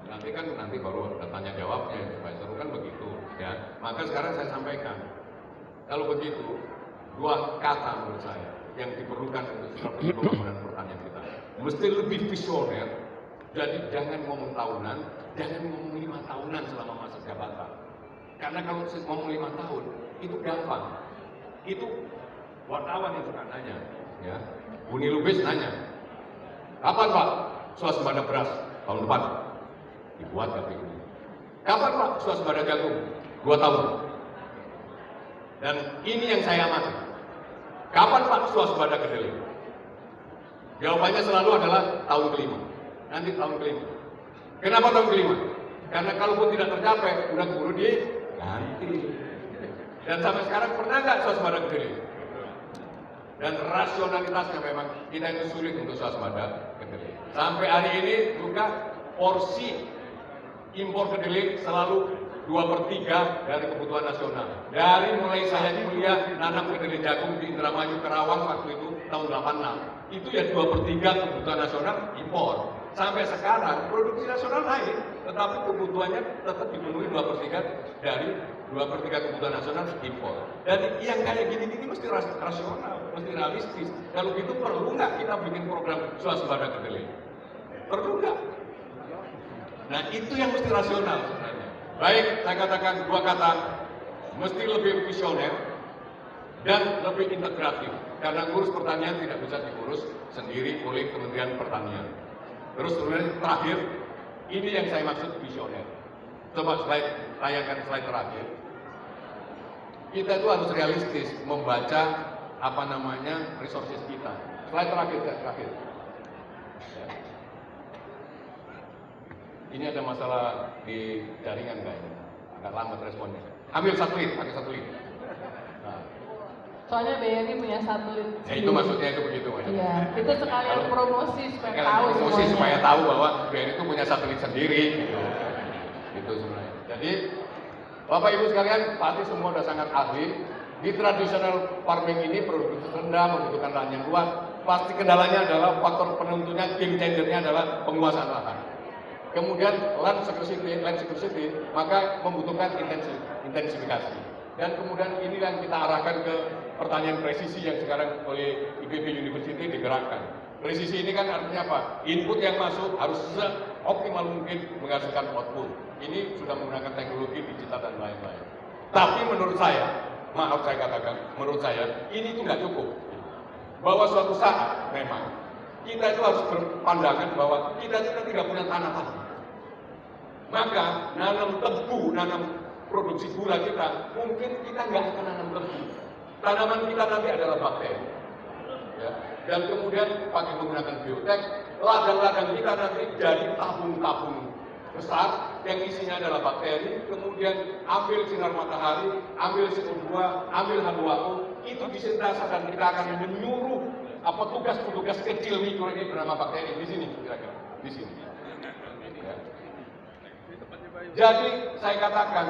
Nanti baru ada tanya jawabnya supaya seru kan begitu. Ya, maka sekarang saya sampaikan. Kalau begitu, dua kata menurut saya yang diperlukan untuk strategi pembangunan pertanian kita. Mesti lebih visioner, jadi jangan ngomong tahunan, jangan ngomong 5 tahunan selama masa jabatan. Karena kalau ngomong 5 tahun, itu gampang. Itu wartawan yang suka nanya, ya. Uni Lubis nanya, kapan Pak swasembada beras tahun depan? Dibuat KPU. Kapan Pak swasembada jagung? 2 tahun. Dan ini yang saya amati. Kapan Pak swasembada kedelai? Jawabannya selalu adalah tahun kelima. Nanti tahun kelima. Kenapa tahun kelima? Karena kalaupun tidak tercapai, udah keburu diganti. Dan sampai sekarang pernah nggak swasembada kedelai? Dan rasionalitasnya memang kita itu sulit untuk swasembada kedelai. Sampai hari ini juga porsi impor kedelai selalu 2/3 dari kebutuhan nasional. Dari mulai saya kuliah nanam kedelai jagung di Indramayu Karawang waktu itu tahun 86, itu ya 2/3 kebutuhan nasional impor. Sampai sekarang produksi nasional naik, tetapi kebutuhannya tetap dipenuhi 2/3 dari 2/3 kebutuhan nasional impor. Dan yang kayak gini-gini mesti rasional, mesti realistis. Kalau gitu perlu nggak kita bikin program swasembada kedelai? Perlu nggak? Nah itu yang mesti rasional sebenarnya. Baik, saya katakan 2 kata, mesti lebih visioner dan lebih integratif. Karena ngurus pertanian tidak bisa diurus sendiri oleh Kementerian Pertanian. Terus kemudian terakhir, ini yang saya maksud visioner. Coba tayangkan slide terakhir. Kita itu harus realistis membaca resources kita. Slide terakhir. Ini ada masalah di jaringan kayaknya, agak lambat responnya. Ambil satelit, pakai satelit. Nah. Soalnya BRI punya satelit. Ya itu maksudnya itu begitu. Iya, itu sekalian promosi supaya tahu promosi semuanya. supaya tahu bahwa BRI itu punya satelit sendiri. Gitu sebenarnya. Jadi Bapak Ibu sekalian pasti semua sudah sangat ahli. Di traditional farming ini produktivitas rendah, membutuhkan lahan yang luas. Pasti kendalanya adalah faktor penentunya, game changernya adalah penguasaan lahan. Kemudian land scarcity, maka membutuhkan intensifikasi. Dan kemudian ini yang kita arahkan ke pertanian presisi yang sekarang oleh IPB University digerakkan. Presisi ini kan artinya apa? Input yang masuk harus seoptimal mungkin menghasilkan output. Ini sudah menggunakan teknologi digital dan lain-lain. Tapi menurut saya, maaf saya katakan, menurut saya ini itu nggak cukup. Bahwa suatu saat memang kita itu harus berpandangan bahwa kita tidak punya tanah lagi. Maka nanam tebu, nanam produksi gula kita, mungkin kita nggak akan nanam tebu. Tanaman kita nanti adalah bakteri. Ya. Dan kemudian pakai menggunakan biotek, ladang-ladang kita nanti jadi tabung-tabung besar yang isinya adalah bakteri, kemudian ambil sinar matahari, ambil CO2, ambil H2O, itu disintesa dan kita akan menyuruh tugas-tugas kecil mikro ini bernama bakteri di sini kira-kira di sini. Ya. Jadi saya katakan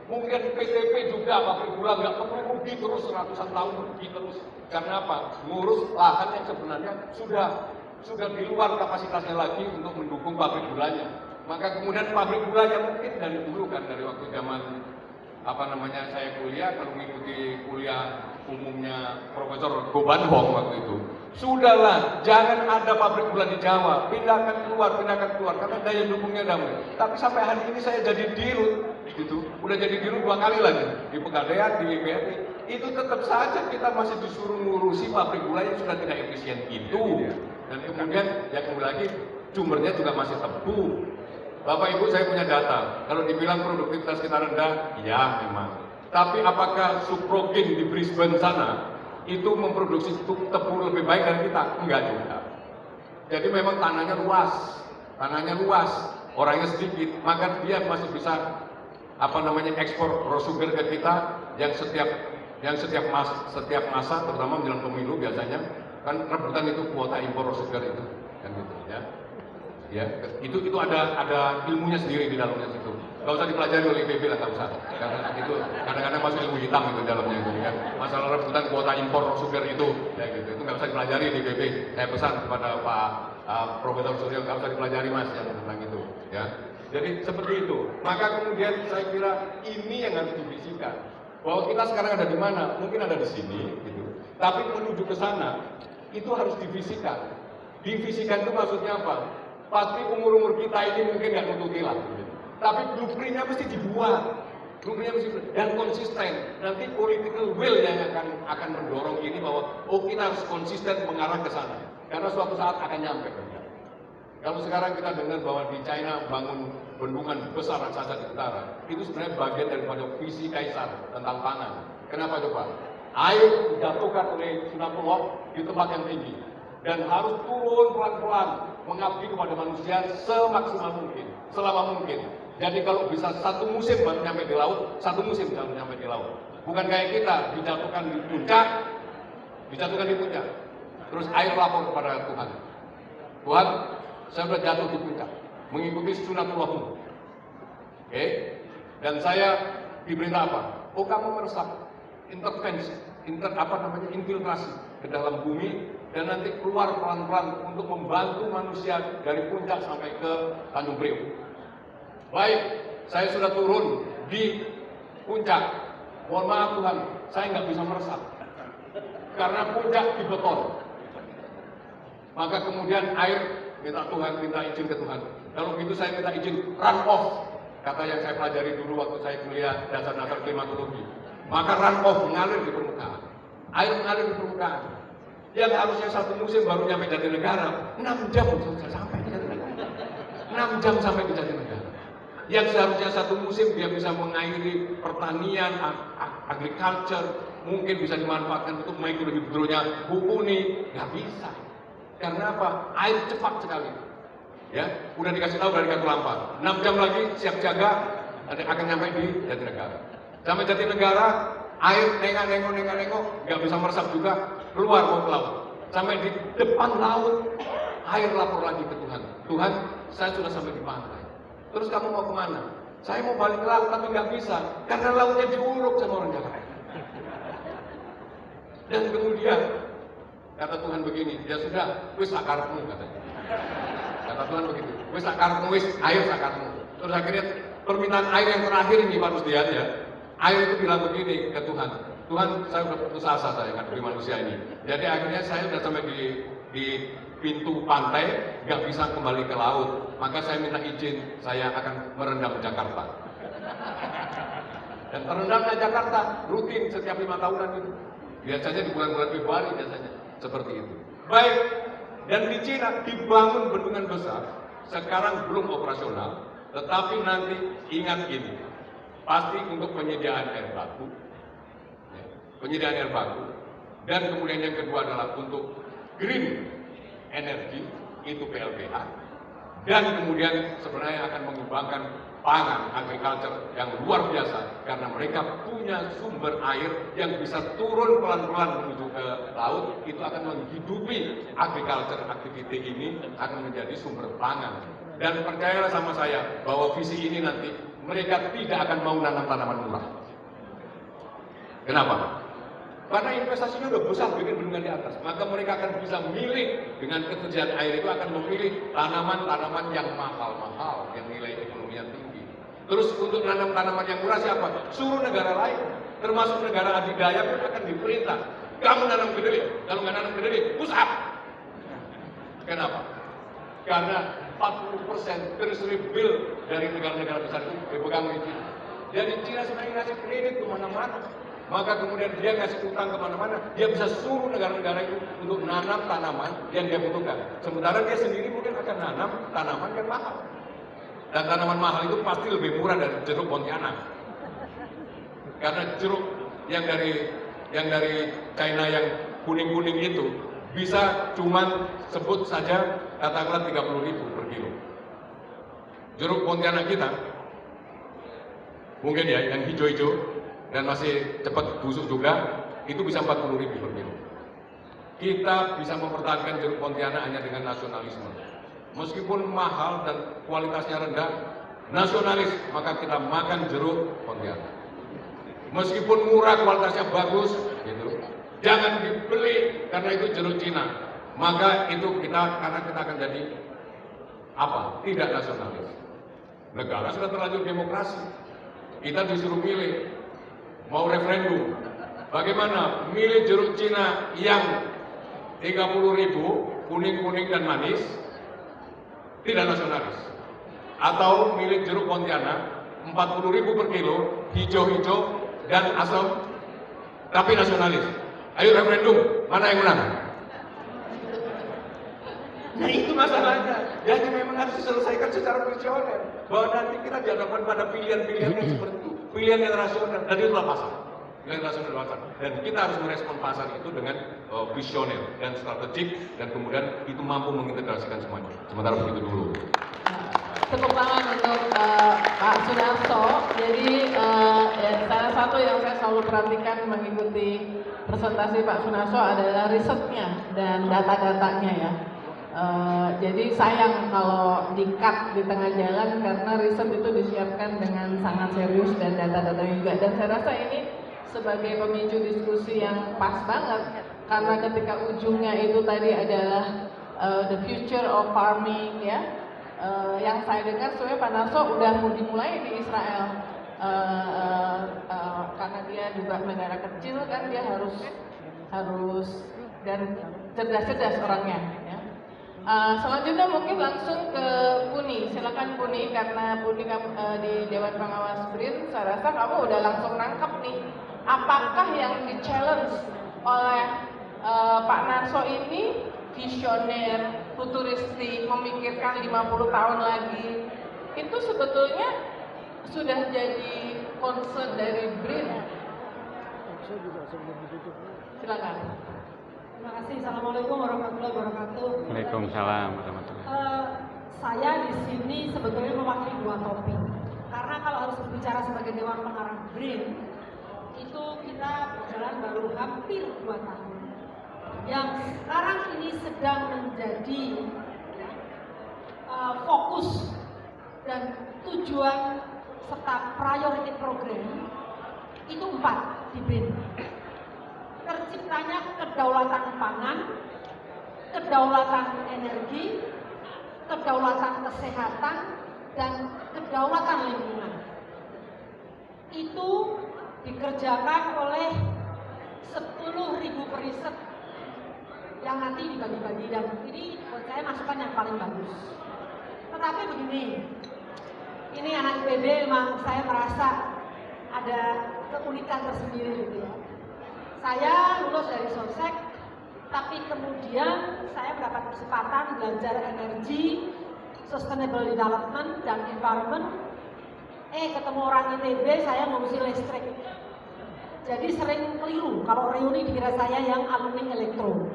mungkin PTP juga pabrik gula nggak perlu rugi terus ratusan tahun rugi terus. Karena apa? Ngurus lahan yang sebenarnya sudah di luar kapasitasnya lagi untuk mendukung pabrik gulanya. Maka kemudian pabrik gulanya mungkin dari dulu kan dari waktu zaman saya kuliah, kalau mengikuti kuliah umumnya Profesor Gobanhong waktu itu, sudahlah jangan ada pabrik gula di Jawa, pindahkan keluar karena daya dukungnya damai. Tapi sampai hari ini saya jadi dirut, gitu, udah jadi dirut 2 kali lagi di Pegadaian, di BRI, itu tetap saja kita masih disuruh ngurusi pabrik gula yang sudah tidak efisien itu, dan kemudian yang kembali lagi sumbernya juga masih tebu. Bapak Ibu saya punya data, kalau dibilang produktivitas kita rendah, ya memang. Tapi apakah Suprokin di Brisbane sana itu memproduksi tebu lebih baik dari kita? Enggak juga. Jadi memang tanahnya luas, orangnya sedikit, maka dia masih bisa ekspor raw sugar ke kita yang setiap masa terutama menjelang pemilu biasanya kan rebutan itu kuota impor raw sugar itu kan gitu ya. Ya, itu ada ilmunya sendiri di dalamnya situ. Gak usah dipelajari oleh IPB lah, gak usah. Karena itu kadang-kadang masuk ilmu hitam itu dalamnya itu kan. Masalah rebutan kuota impor sugar itu, ya gitu. Itu gak usah dipelajari di IPB. Saya pesan kepada Pak Profesor Suryo, gak usah dipelajari Mas yang tentang itu, ya. Jadi seperti itu. Maka kemudian saya kira ini yang harus dibisikan bahwa kita sekarang ada di mana, mungkin ada di sini, gitu. Tapi menuju ke sana itu harus divisikan. Divisikan itu maksudnya apa? Pasti umur kita ini mungkin nggak nututi lah, gitu. Tapi blueprintnya mesti dibuat. Dan konsisten. Nanti political will yang akan mendorong ini bahwa kita harus konsisten mengarah ke sana. Karena suatu saat akan nyampe. Kalau sekarang kita dengar bahwa di China bangun bendungan besar raksasa di utara, itu sebenarnya bagian daripada visi kaisar tentang pangan. Kenapa coba? Air dijatuhkan oleh Sunatullah di tempat yang tinggi dan harus turun pelan-pelan mengabdi kepada manusia semaksimal mungkin, selama mungkin. Jadi kalau bisa satu musim baru nyampe di laut, satu musim baru nyampe di laut. Bukan kayak kita dijatuhkan di puncak, terus air lapor kepada Tuhan. Tuhan, saya sudah jatuh di puncak, mengikuti sunatullah. Oke? Dan saya diperintah apa? Kamu meresap, intervensi, infiltrasi ke dalam bumi dan nanti keluar pelan-pelan untuk membantu manusia dari puncak sampai ke Tanjung Priok. Baik, saya sudah turun di puncak. Mohon maaf Tuhan, saya nggak bisa meresap karena puncak di beton. Maka kemudian air minta izin ke Tuhan. Kalau gitu saya minta izin run off. Kata yang saya pelajari dulu waktu saya kuliah dasar-dasar klimatologi. Maka run off, mengalir di permukaan. Air mengalir di permukaan. Yang harusnya satu musim baru nyampe Jatinegara, 6 jam sudah sampai di Jatinegara. 6 jam sampai di Jatinegara. Yang seharusnya satu musim dia bisa mengairi pertanian, agriculture, mungkin bisa dimanfaatkan untuk mengikuti hidronya buku nih, nggak bisa. Karena apa? Air cepat sekali. Ya, udah dikasih tahu dari Katulampa. 6 jam lagi siap jaga, akan nyampe di Jatinegara. Sampai Jatinegara, air nengok, nggak bisa meresap juga, keluar mau ke laut. Sampai di depan laut, air lapor lagi ke Tuhan. Tuhan, saya sudah sampai di pantai. Terus kamu mau kemana? Saya mau balik ke laut tapi nggak bisa karena lautnya diuruk sama orang Jakarta. Dan kemudian kata Tuhan begini, ya sudah, wis sakarmu katanya. Kata Tuhan begitu, wis sakarmu, wis air sakarmu. Terus akhirnya permintaan air yang terakhir ini Pak Rusdian ya, air itu bilang begini ke Tuhan, Tuhan saya udah putus asa saya ngadepi manusia ini. Jadi akhirnya saya sudah sampai di pintu pantai, nggak bisa kembali ke laut. Maka saya minta izin, saya akan merendam Jakarta. Dan terendamnya Jakarta rutin setiap 5 tahunan itu. Biasanya di bulan-bulan Februari biasanya seperti itu. Baik, dan di Cina dibangun bendungan besar. Sekarang belum operasional, tetapi nanti ingat ini, pasti untuk penyediaan air baku, dan kemudian yang kedua adalah untuk green energi, itu PLTA, dan kemudian sebenarnya akan mengembangkan pangan, agriculture yang luar biasa karena mereka punya sumber air yang bisa turun pelan-pelan menuju ke laut, itu akan menghidupi agriculture activity ini, akan menjadi sumber pangan. Dan percayalah sama saya bahwa visi ini nanti mereka tidak akan mau nanam tanaman murah. Kenapa? Karena investasinya udah besar bikin bendungan di atas, maka mereka akan bisa milih dengan ketersediaan air itu akan memilih tanaman-tanaman yang mahal-mahal, yang nilai ekonominya tinggi. Terus untuk nanam tanaman yang murah siapa? Suruh negara lain, termasuk negara adidaya pun akan diperintah. Kamu nanam kedelai, kalau nggak nanam kedelai, push up. Kenapa? Karena 40% treasury bill dari negara-negara besar itu dipegang oleh China. Jadi China sebenarnya ngasih kredit kemana-mana. Maka kemudian dia ngasih utang kemana-mana, dia bisa suruh negara-negara itu untuk nanam tanaman yang dia butuhkan. Sementara dia sendiri mungkin akan nanam tanaman yang mahal. Dan tanaman mahal itu pasti lebih murah dari jeruk Pontianak. Karena jeruk yang dari China yang kuning-kuning itu bisa cuman sebut saja katakanlah 30.000 per kilo. Jeruk Pontianak kita mungkin ya yang hijau-hijau dan masih cepat busuk juga, itu bisa 40.000 per kilo. Kita bisa mempertahankan jeruk Pontianak hanya dengan nasionalisme. Meskipun mahal dan kualitasnya rendah, nasionalis, maka kita makan jeruk Pontianak. Meskipun murah, kualitasnya bagus, gitu. Jangan dibeli karena itu jeruk Cina. Maka itu karena kita akan jadi apa? Tidak nasionalis. Negara sudah terlanjur demokrasi. Kita disuruh pilih. mau referendum. Bagaimana milih jeruk Cina yang 30.000 kuning-kuning dan manis tidak nasionalis, atau milih jeruk Pontianak 40.000 per kilo hijau-hijau dan asam tapi nasionalis. Ayo referendum, mana yang menang? Nah itu masalahnya. Jadi memang harus diselesaikan secara visioner. Bahwa nanti kita dihadapkan pada pilihan-pilihan yang seperti itu, pilihan yang rasional. Dan itulah pasar. Pilihan rasional pasar. Dan kita harus merespon pasar itu dengan visioner dan strategik, dan kemudian itu mampu mengintegrasikan semuanya. Sementara begitu dulu. Tepuk tangan untuk Pak Sunarso. Jadi salah satu yang saya selalu perhatikan mengikuti presentasi Pak Sunarso adalah risetnya dan data-datanya ya. Jadi sayang kalau di-cut di tengah jalan karena riset itu disiapkan dengan sangat serius dan data-datanya juga. Dan saya rasa ini sebagai pemicu diskusi yang pas banget karena ketika ujungnya itu tadi adalah the future of farming ya. Yang saya dengar sebenarnya Pak Narso udah mau dimulai di Israel karena dia juga negara kecil kan, dia harus dan cerdas-cerdas orangnya ya. Selanjutnya mungkin langsung ke Puni, silakan Puni, karena Puni di Dewan Pengawas BRIN, saya rasa kamu udah langsung nangkep nih apakah yang di-challenge oleh Pak Narso ini visioner, futuristik, memikirkan 50 tahun lagi, itu sebetulnya sudah jadi concern dari BRIN. Silakan. Terima kasih. Assalamualaikum warahmatullahi wabarakatuh. Waalaikumsalam warahmatullahi wabarakatuh. Saya di sini sebetulnya mewakili dua topik. Karena kalau harus berbicara sebagai Dewan Pengarah BRIN, itu kita berjalan baru hampir 2 tahun. Yang sekarang ini sedang menjadi fokus dan tujuan serta priority program itu 4 di BRIN. Terciptanya kedaulatan pangan, kedaulatan energi, kedaulatan kesehatan, dan kedaulatan lingkungan. Itu dikerjakan oleh 10.000 periset yang nanti dibagi-bagi, dan ini buat saya masukan yang paling bagus. Tetapi begini, ini anak IPB memang saya merasa ada keunikan tersendiri gitu ya. Saya lulus dari Sosek, tapi kemudian saya mendapat kesempatan belajar energi, sustainable development, dan environment. Ketemu orang ITB, saya ngurusi listrik. Jadi sering keliru, kalau reuni dikira saya yang alumni elektro.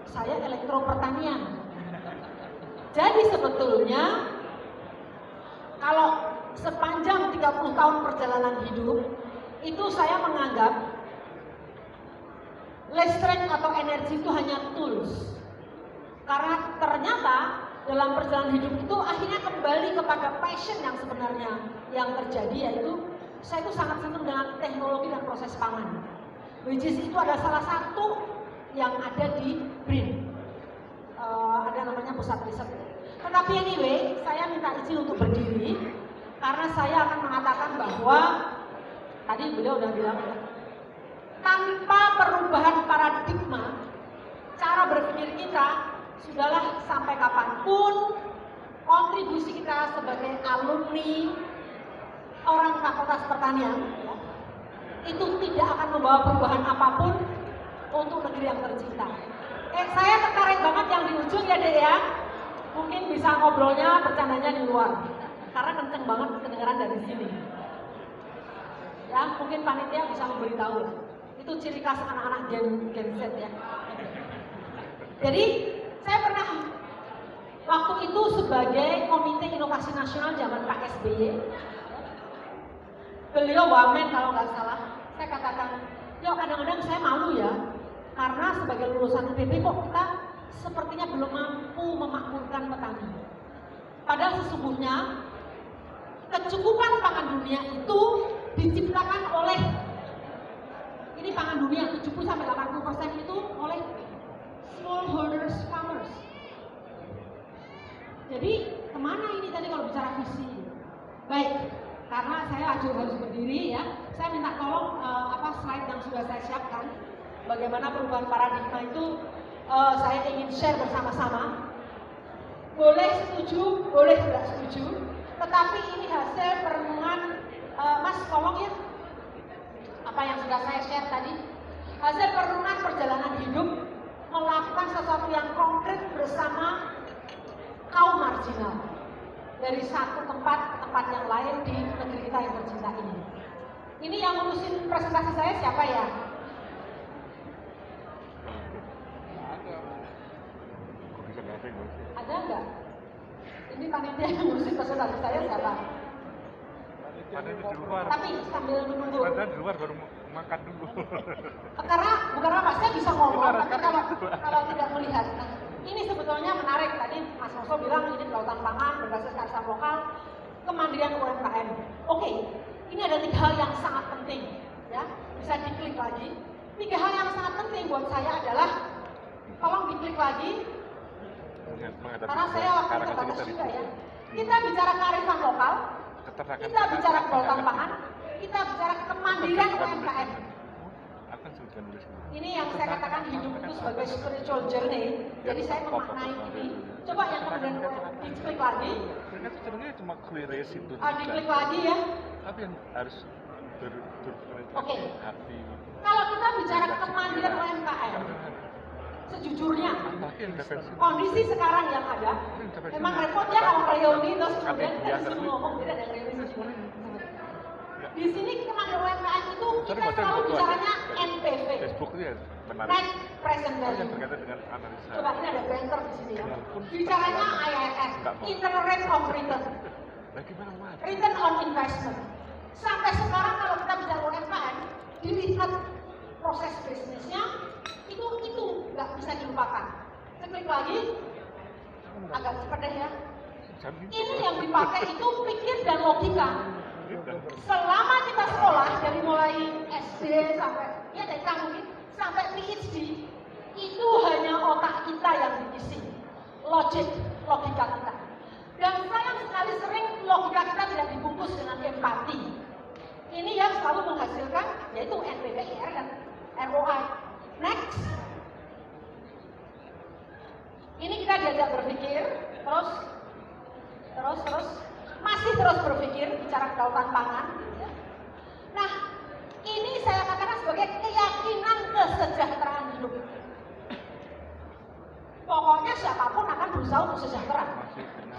Saya elektro pertanian. Jadi sebetulnya kalau sepanjang 30 tahun perjalanan hidup, itu saya menganggap listrik atau energi itu hanya tools. Karena ternyata dalam perjalanan hidup itu akhirnya kembali kepada passion yang sebenarnya yang terjadi, yaitu saya itu sangat senang dengan teknologi dan proses pangan. Which is itu ada salah satu yang ada di BRIN. Ada namanya pusat riset. Tetapi anyway, saya minta izin untuk berdiri karena saya akan mengatakan bahwa tadi beliau udah bilang ya, tanpa perubahan paradigma cara berpikir kita, sudahlah sampai kapanpun kontribusi kita sebagai alumni orang Fakultas Pertanian ya, itu tidak akan membawa perubahan apapun untuk negeri yang tercinta. Saya tertarik banget yang di ujung ya Dek ya. Mungkin bisa ngobrolnya, bercandanya di luar. Karena kenceng banget kedengaran dari sini. Ya, mungkin panitia bisa memberitahu. Itu ciri khas anak-anak Gen Z ya. Jadi, saya pernah waktu itu sebagai Komite Inovasi Nasional zaman Pak SBY. Beliau wamen kalau nggak salah. Saya katakan, yo kadang-kadang saya malu ya. Karena sebagai lulusan IPB kok kita sepertinya belum mampu memakmurkan petani. Padahal sesungguhnya kecukupan pangan dunia itu diciptakan oleh, ini pangan dunia 70-80% itu oleh smallholders farmers. Jadi kemana ini tadi kalau bicara visi? Baik, karena saya harus berdiri ya, saya minta tolong slide yang sudah saya siapkan, bagaimana perubahan paradigma itu saya ingin share bersama-sama. Boleh setuju, boleh tidak setuju, tetapi ini hasil perenungan, Mas tolong ya, apa yang sudah saya share tadi, hasil perenungan perjalanan hidup, melakukan sesuatu yang konkret bersama kaum marginal dari satu tempat ke tempat yang lain di negeri kita yang tercinta ini. Ini yang ngurusin presentasi saya siapa ya? Ada nggak? Ini panitia yang ngurusin presentasi saya siapa? Ada di luar. Tapi sambil menunggu. Ada di luar baru makan dulu. Karena bukan apa, saya bisa ngomong, tapi kalau tidak melihat. Nah, ini sebetulnya menarik. Tadi Mas Moso bilang ini kelautan pangan berbasis kearifan lokal, kemandirian UMKM. Oke, ini ada 3 hal yang sangat penting, ya. Bisa diklik lagi. 3 hal yang sangat penting buat saya adalah, tolong diklik lagi. Karena saya waktu terbatas juga ya. Kita bicara kearifan lokal, kita bicara kelautan pangan, kita bicara kemandirian UMKM. Ini yang saya katakan hidup itu sebagai spiritual journey. Jadi saya memaknai ini. Coba yang kemudian diklik lagi. Mereka sebenarnya cuma queries itu. Diklik lagi ya. Tapi yang harus Oke. hati. Kalau kita bicara kemandirian UMKM, sejujurnya kondisi sekarang yang ada, memang repotnya kalau reuni terus kemudian kita disuruh ngomong tidak ada reuni. Di sini kemandirian UMKM itu kita selalu bicaranya NPV. Facebook itu ya benar. Net present value. Berkaitan dengan analisa. Coba ini ada banker di sini ya. Bicaranya IRR, internal rate of return, return on investment. Sampai sekarang kalau kita bicara UMKM, dilihat proses bisnisnya itu nggak bisa dilupakan. Klik lagi, agak cepat deh ya. Ini yang dipakai itu pikir dan logika. Selama kita sekolah dari mulai SD sampai ya dari mungkin sampai PhD, itu hanya otak kita yang diisi, logika kita. Dan sayang sekali sering logika kita tidak dibungkus dengan empati. Ini yang selalu menghasilkan yaitu NPV, IR dan ROI. Next. Ini kita diajak berpikir, terus masih terus berpikir bicara kelautan pangan. Ya. Nah, ini saya katakan sebagai keyakinan kesejahteraan hidup. Pokoknya siapapun akan berusaha untuk sejahtera.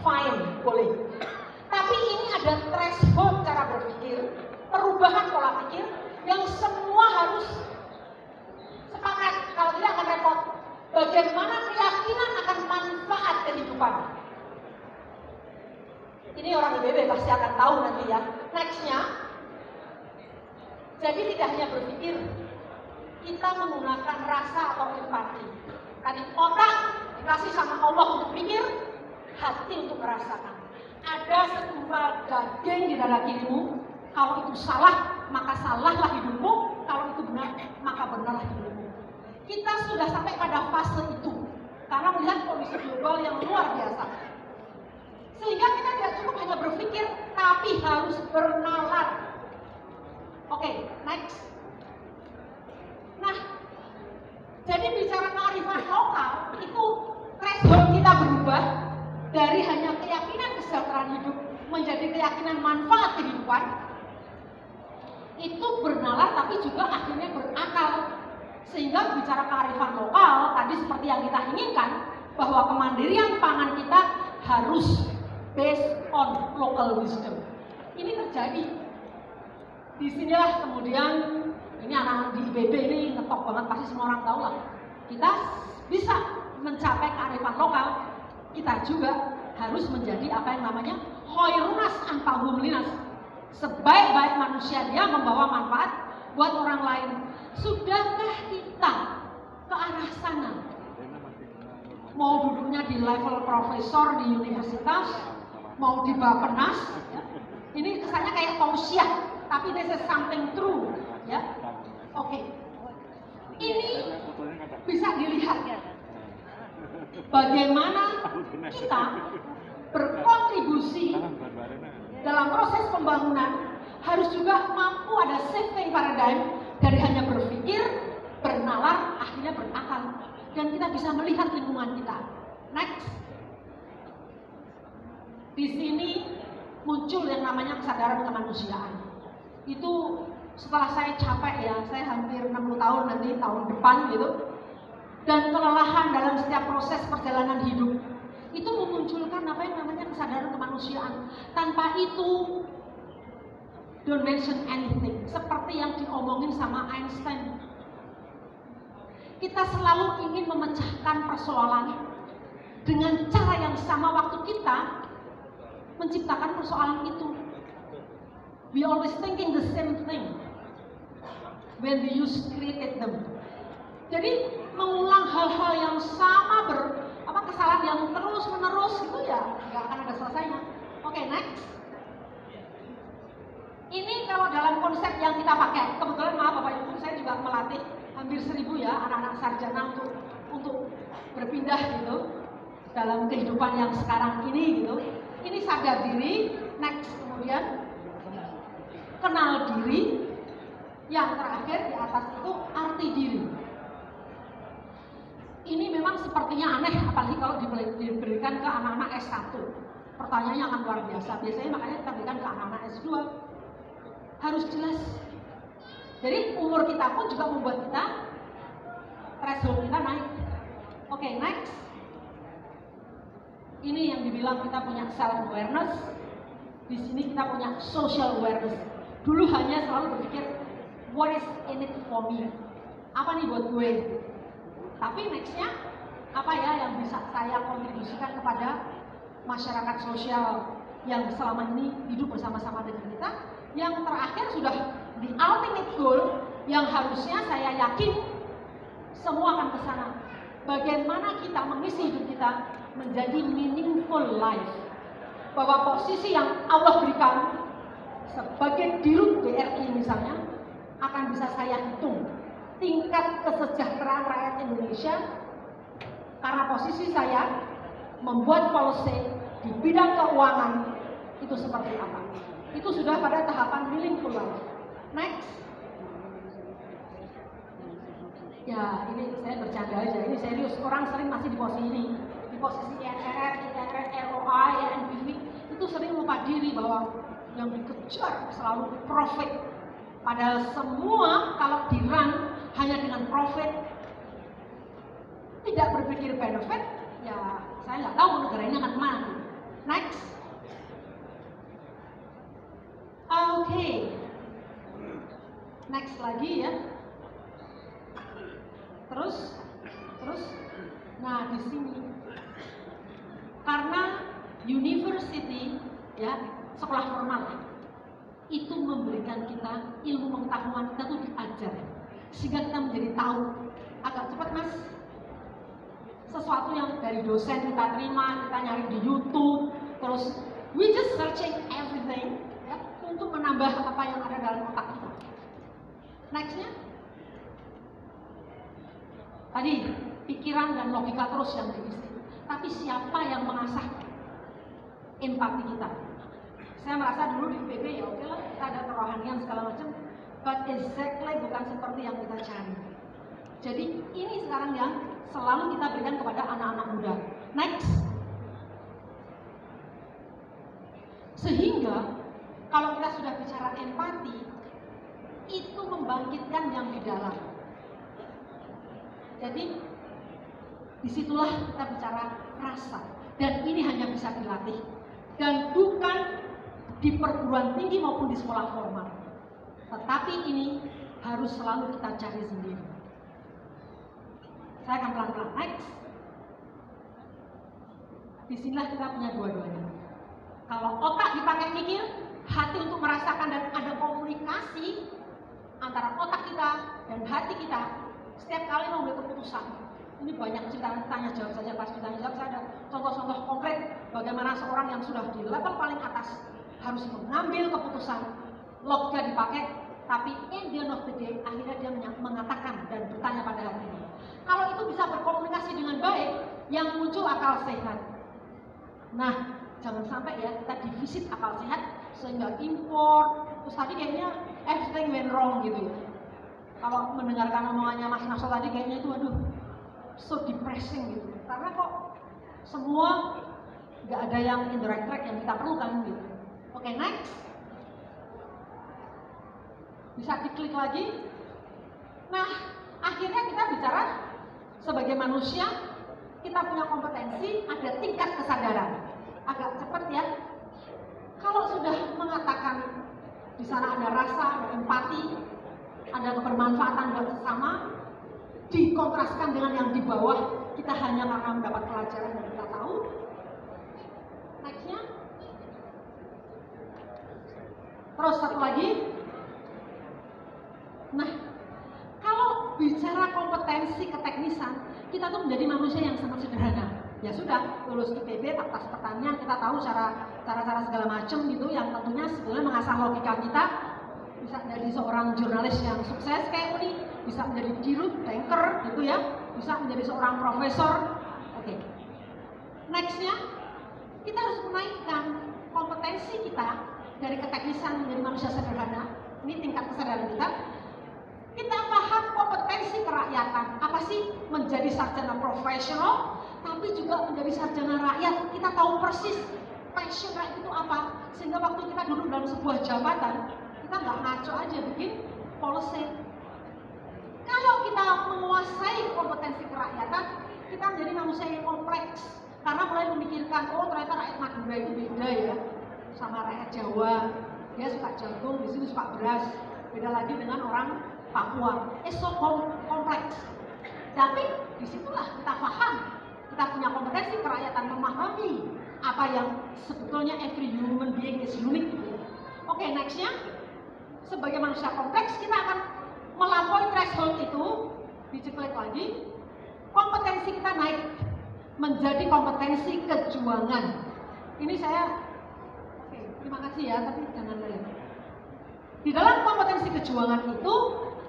Fine, boleh. Tapi ini ada threshold cara berpikir, perubahan pola pikir yang semua harus sepakat. Kalau tidak akan repot. Bagaimana keyakinan akan manfaat kehidupan. Ini orang IPB pasti akan tahu nanti ya. Nextnya, jadi tidak hanya berpikir, kita menggunakan rasa atau empati. Tadi otak dikasih sama Allah untuk pikir, hati untuk merasakan. Ada segumpal daging di dada kirimu. Kalau itu salah, maka salahlah hidupmu. Kalau itu benar, maka benarlah hidupmu. Kita sudah sampai pada fase itu karena melihat kondisi global yang luar biasa. Sehingga kita tidak cukup hanya berpikir, tapi harus bernalar. Oke, next. Nah, jadi bicara kearifan lokal itu threshold kita berubah dari hanya keyakinan kesejahteraan hidup menjadi keyakinan manfaat kehidupan. Itu bernalar tapi juga akhirnya berakal. Sehingga bicara kearifan lokal, tadi seperti yang kita inginkan, bahwa kemandirian pangan kita harus based on local wisdom. Ini terjadi. Disinilah kemudian, ini anak-anak di IPB ini ngetop banget, pasti semua orang tahu lah. Kita bisa mencapai kearifan lokal, kita juga harus menjadi apa yang namanya hoirunas anpahumlinas. Sebaik-baik manusia dia membawa manfaat buat orang lain. Sudahkah kita ke arah sana? Mau duduknya di level profesor di universitas, mau di Bappenas, ya. Ini kesannya kayak tausiah, tapi this is something true, ya. Oke. Ini bisa dilihat bagaimana kita berkontribusi dalam proses pembangunan harus juga mampu ada shifting paradigm dari hanya berpikir, bernalar, akhirnya berakal. Dan kita bisa melihat lingkungan kita. Next. Di sini muncul yang namanya kesadaran kemanusiaan. Itu setelah saya capek ya, saya hampir 60 tahun nanti tahun depan gitu. Dan kelelahan dalam setiap proses perjalanan hidup. Itu memunculkan apa yang namanya kesadaran kemanusiaan. Tanpa itu, don't mention anything. Seperti yang diomongin sama Einstein. Kita selalu ingin memecahkan persoalan dengan cara yang sama waktu kita menciptakan persoalan itu. We always thinking the same thing when we used created them. Jadi mengulang hal-hal yang sama kesalahan yang terus menerus itu ya nggak akan ada selesainya. Oke, next. Ini kalau dalam konsep yang kita pakai, kebetulan maaf Bapak Ibu, saya juga melatih hampir 1000 ya anak-anak sarjana untuk berpindah gitu dalam kehidupan yang sekarang ini gitu. Ini sadar diri, next, kemudian kenal diri, yang terakhir di atas itu arti diri. Ini memang sepertinya aneh, apalagi kalau diberikan ke anak-anak S1. Pertanyaannya akan luar biasa. Biasanya makanya kita berikan ke anak-anak S2. Harus jelas. Jadi umur kita pun juga membuat kita threshold kita naik. Oke, next. Ini yang dibilang kita punya self awareness. Di sini kita punya social awareness. Dulu hanya selalu berpikir what is in it for me? Apa nih buat gue? Tapi nextnya apa ya yang bisa saya kontribusikan kepada masyarakat sosial yang selama ini hidup bersama-sama dengan kita? Yang terakhir sudah the ultimate goal yang harusnya saya yakin semua akan ke sana. Bagaimana kita mengisi hidup kita menjadi meaningful life. Bahwa posisi yang Allah berikan sebagai dirut BRI misalnya akan bisa saya hitung tingkat kesejahteraan rakyat Indonesia karena posisi saya membuat policy di bidang keuangan itu seperti apa. Itu sudah pada tahapan meaningful life. Next. Ya ini saya bercanda aja, ini serius. Orang sering masih di posisi ini, di posisi INR, ROI, NPV itu sering lupa diri bahwa yang dikejar selalu profit. Padahal semua kalau di-run hanya dengan profit, tidak berpikir benefit, ya saya nggak tahu negara ini akan kemana. Next. Oke. Next lagi ya. Terus, nah di sini karena university ya sekolah formal itu memberikan kita ilmu pengetahuan, kita tuh diajar sehingga kita menjadi tahu agak cepat mas sesuatu yang dari dosen kita terima, kita nyari di YouTube, terus we just searching everything ya, untuk menambah apa yang ada dalam otak kita. Nextnya tadi pikiran dan logika terus yang diisi, tapi siapa yang mengasah empati kita? Saya merasa dulu di IPB ya oke lah kita ada kerohanian segala macam, but exactly bukan seperti yang kita cari. Jadi ini sekarang yang selalu kita berikan kepada anak-anak muda. Next. Sehingga kalau kita sudah bicara empati, itu membangkitkan yang di dalam. Jadi disitulah kita bicara rasa, dan ini hanya bisa dilatih dan bukan di perguruan tinggi maupun di sekolah formal. Tetapi ini harus selalu kita cari sendiri. Saya akan pelan-pelan. Next. Disinilah kita punya dua-duanya. Kalau otak dipakai mikir, hati untuk merasakan dan ada komunikasi antara otak kita dan hati kita setiap kali mengambil keputusan. Ini banyak cerita tanya jawab saja, pas ditanya jawab saya ada contoh-contoh konkret bagaimana seorang yang sudah di level paling atas harus mengambil keputusan, logika dipakai, tapi in the end of the day akhirnya dia mengatakan dan bertanya pada hatinya. Kalau itu bisa berkomunikasi dengan baik, yang muncul akal sehat. Nah, jangan sampai ya kita defisit akal sehat sehingga impor. Terus tadi kayaknya everything went wrong gitu ya. Kalau mendengarkan omongannya Mas Naso tadi kayaknya itu aduh so depressing gitu. Karena kok semua nggak ada yang in the right track yang kita perlukan gitu. Oke, next. Bisa diklik lagi. Nah, akhirnya kita bicara sebagai manusia, kita punya kompetensi, ada tingkat kesadaran. Agak cepat ya. Kalau sudah mengatakan di sana ada rasa, ada empati, ada kebermanfaatan buat sesama, dikontraskan dengan yang di bawah, kita hanya karena mendapat pelajaran dan kita tahu. Nextnya. Terus satu lagi. Nah, kalau bicara kompetensi keteknisan, kita tuh menjadi manusia yang sangat sederhana. Ya sudah, lulus IPB, atas pertanian, kita tahu cara-cara segala macam gitu, yang tentunya sebetulnya mengasah logika kita. Bisa jadi seorang jurnalis yang sukses kayak Uni, bisa menjadi dirut, banker gitu ya, bisa menjadi seorang profesor. Oke. Nextnya, kita harus menaikkan kompetensi kita dari keteknisan menjadi manusia sederhana. Ini tingkat kesadaran kita. Kita paham kompetensi kerakyatan. Apa sih menjadi sarjana profesional, tapi juga menjadi sarjana rakyat. Kita tahu persis passion rakyat itu apa. Sehingga waktu kita duduk dalam sebuah jabatan, kita nggak ngaco aja bikin policy. Kalau kita menguasai kompetensi kerakyatan, kita menjadi manusia yang kompleks. Karena mulai memikirkan, oh ternyata rakyat Madura itu beda ya sama rakyat Jawa. Dia suka jagung, di sini suka beras. Beda lagi dengan orang Papua. So kompleks. Tapi disitulah kita paham, kita punya kompetensi kerakyatan, memahami apa yang sebetulnya every human being is unique. Oke, nextnya, sebagai manusia kompleks kita akan melampaui threshold itu. Diceklik lagi, kompetensi kita naik menjadi kompetensi kejuangan. Ini saya, oke, terima kasih ya, tapi jangan lihat. Di dalam kompetensi kejuangan itu,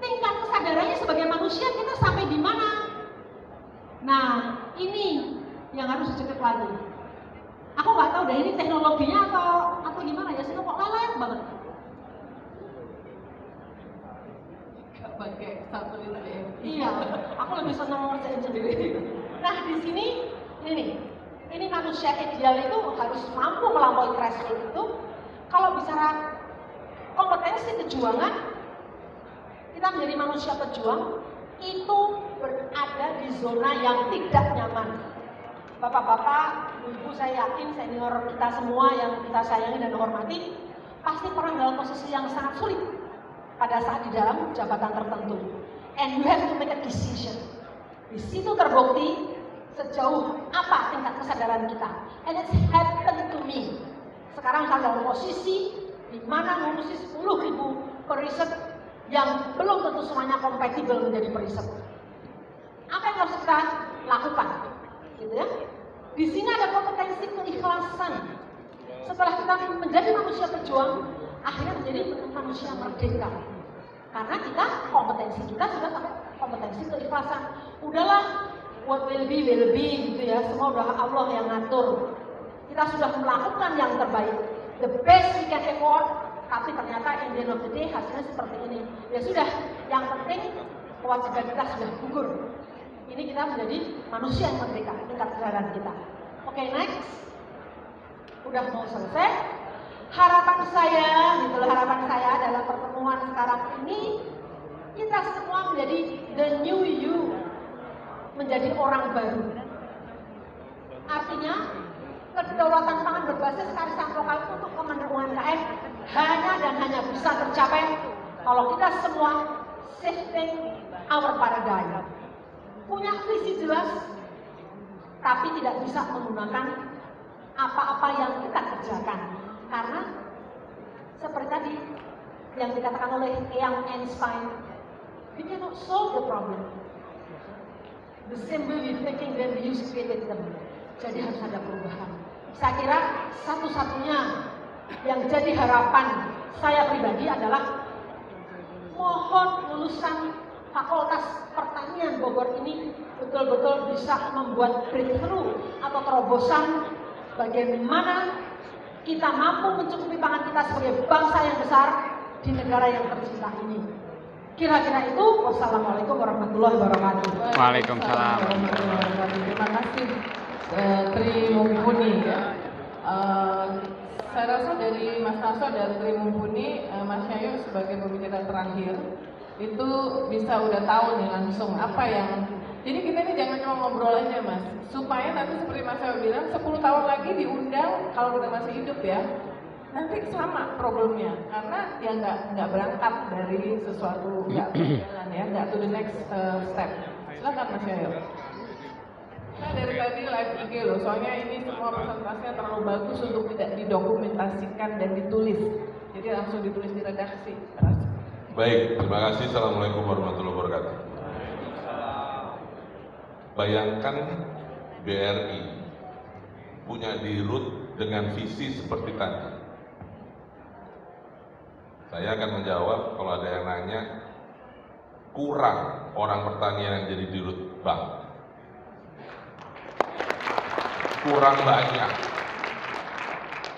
tingkat kesadarannya sebagai manusia kita sampai di mana? Nah, ini yang harus diceklik lagi. Aku nggak tahu deh ini teknologinya atau gimana ya, sih kok lelet banget. Gak pakai satelit BMI. Iya, aku lebih senang ngerjain sendiri. Nah, di sini ini manusia ideal itu harus mampu melampaui threshold itu. Kalau bicara kompetensi kejuangan, kita menjadi manusia pejuang itu berada di zona yang tidak nyaman. Bapak-bapak, ibu, saya yakin senior kita semua yang kita sayangi dan hormati pasti pernah dalam posisi yang sangat sulit pada saat di dalam jabatan tertentu. And you have to make a decision. Di situ terbukti sejauh apa tingkat kesadaran kita. And it's happened to me. Sekarang saya dalam posisi di mana ngurusi 10.000 periset yang belum tentu semuanya kompatibel menjadi periset. Apa yang harus kita lakukan? Gitu ya. Di sini ada kompetensi keikhlasan. Setelah kita menjadi manusia pejuang, akhirnya menjadi manusia merdeka. Karena kita kompetensi kita sudah sampai kompetensi keikhlasan. Udahlah, what will be gitu ya. Semua udah Allah yang ngatur. Kita sudah melakukan yang terbaik, the best we can afford. Tapi ternyata in the end of the day hasilnya seperti ini. Ya sudah, yang penting kewajiban kita sudah gugur. Ini kita menjadi manusia yang merdeka, tingkat kesadaran kita. Oke, next. Udah mau selesai. Harapan saya dalam pertemuan sekarang ini, kita semua menjadi the new you, menjadi orang baru. Artinya, kedaulatan pangan berbasis kearifan lokal untuk kemenangan UMKM hanya bisa tercapai kalau kita semua shifting our paradigm. Punya visi jelas, tapi tidak bisa menggunakan apa-apa yang kita kerjakan. Karena seperti tadi yang dikatakan oleh Young Einstein, we cannot solve the problem the same way we thinking when we used created them. Jadi harus ada perubahan. Saya kira satu-satunya yang jadi harapan saya pribadi adalah mohon lulusan Fakultas Pertanian Bogor ini betul-betul bisa membuat breakthrough atau terobosan bagaimana kita mampu mencukupi pangan kita sebagai bangsa yang besar di negara yang tercinta ini. Kira-kira itu. Wassalamualaikum warahmatullahi wabarakatuh. Waalaikumsalam. Terima kasih Tri Mumpuni ya. Saya rasa dari Mas Narso dan Tri Mumpuni, Mas Yayu sebagai pembicara terakhir itu bisa udah tahu nih langsung apa yang. Jadi kita ini jangan cuma ngobrol aja Mas, supaya nanti seperti Mas Yayu bilang 10 tahun lagi diundang kalau kita masih hidup ya, nanti sama problemnya karena ya nggak berangkat dari sesuatu, nggak berjalan ya, nggak to the next step. Silakan Mas Yayu. Saya dari tadi live IG loh, soalnya ini semua presentasinya terlalu bagus untuk tidak didokumentasikan dan ditulis. Jadi langsung ditulis di redaksi. Baik, terima kasih. Assalamualaikum warahmatullahi wabarakatuh. Bayangkan BRI punya dirut dengan visi seperti tadi. Saya akan menjawab kalau ada yang nanya, kurang orang pertanian yang jadi dirut bank. Kurang banyak.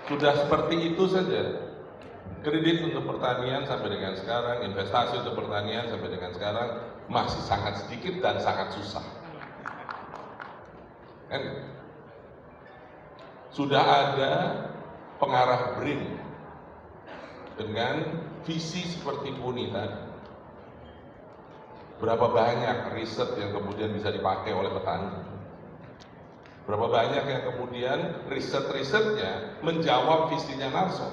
Sudah seperti itu saja. Kredit untuk pertanian sampai dengan sekarang, investasi untuk pertanian sampai dengan sekarang masih sangat sedikit dan sangat susah. Kan? Sudah ada pengarah BRIN dengan visi seperti Puni tadi. Berapa banyak riset yang kemudian bisa dipakai oleh petani? Berapa banyak yang kemudian riset-risetnya menjawab visinya Narso?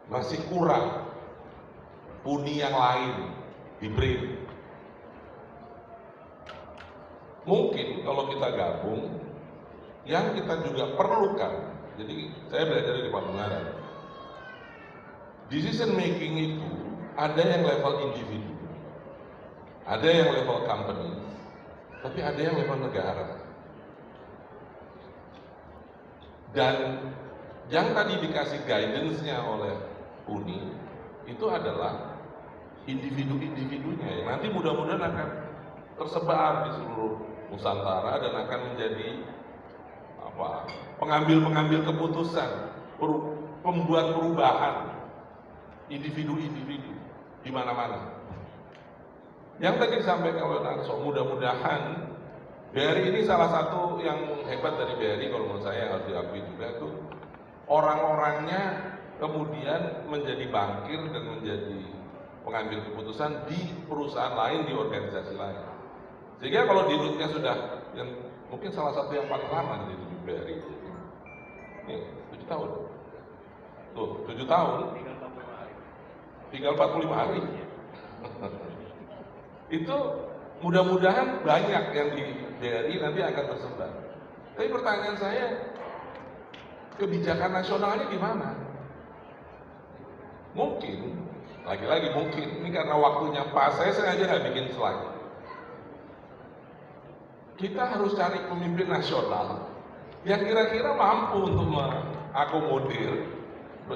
Masih kurang Puni yang lain di BRIN. Mungkin kalau kita gabung, yang kita juga perlukan, jadi saya belajar di Pamungaran, decision making itu ada yang level individu, ada yang level company, tapi ada yang level negara. Dan yang tadi dikasih guidance-nya oleh Uni itu adalah individu-individunya yang nanti mudah-mudahan akan tersebar di seluruh Nusantara dan akan menjadi pengambil-pengambil keputusan, pembuat perubahan individu-individu di mana-mana. Yang tadi disampaikan oleh Narso, mudah-mudahan BRI ini salah satu yang hebat dari BRI kalau menurut saya yang harus diakui juga itu orang-orangnya kemudian menjadi bankir dan menjadi pengambil keputusan di perusahaan lain, di organisasi lain. Sehingga kalau di rootnya sudah, yang mungkin salah satu yang paling lama di BRI ini 7 tahun. Tuh, 7 tahun tinggal 45 hari. Itu mudah-mudahan banyak yang di BRI nanti akan tersebar. Tapi pertanyaan saya, kebijakan nasionalnya gimana? Mungkin, lagi-lagi mungkin, ini karena waktunya pas, saya sengaja nggak bikin slide. Kita harus cari pemimpin nasional yang kira-kira mampu untuk mengakomodir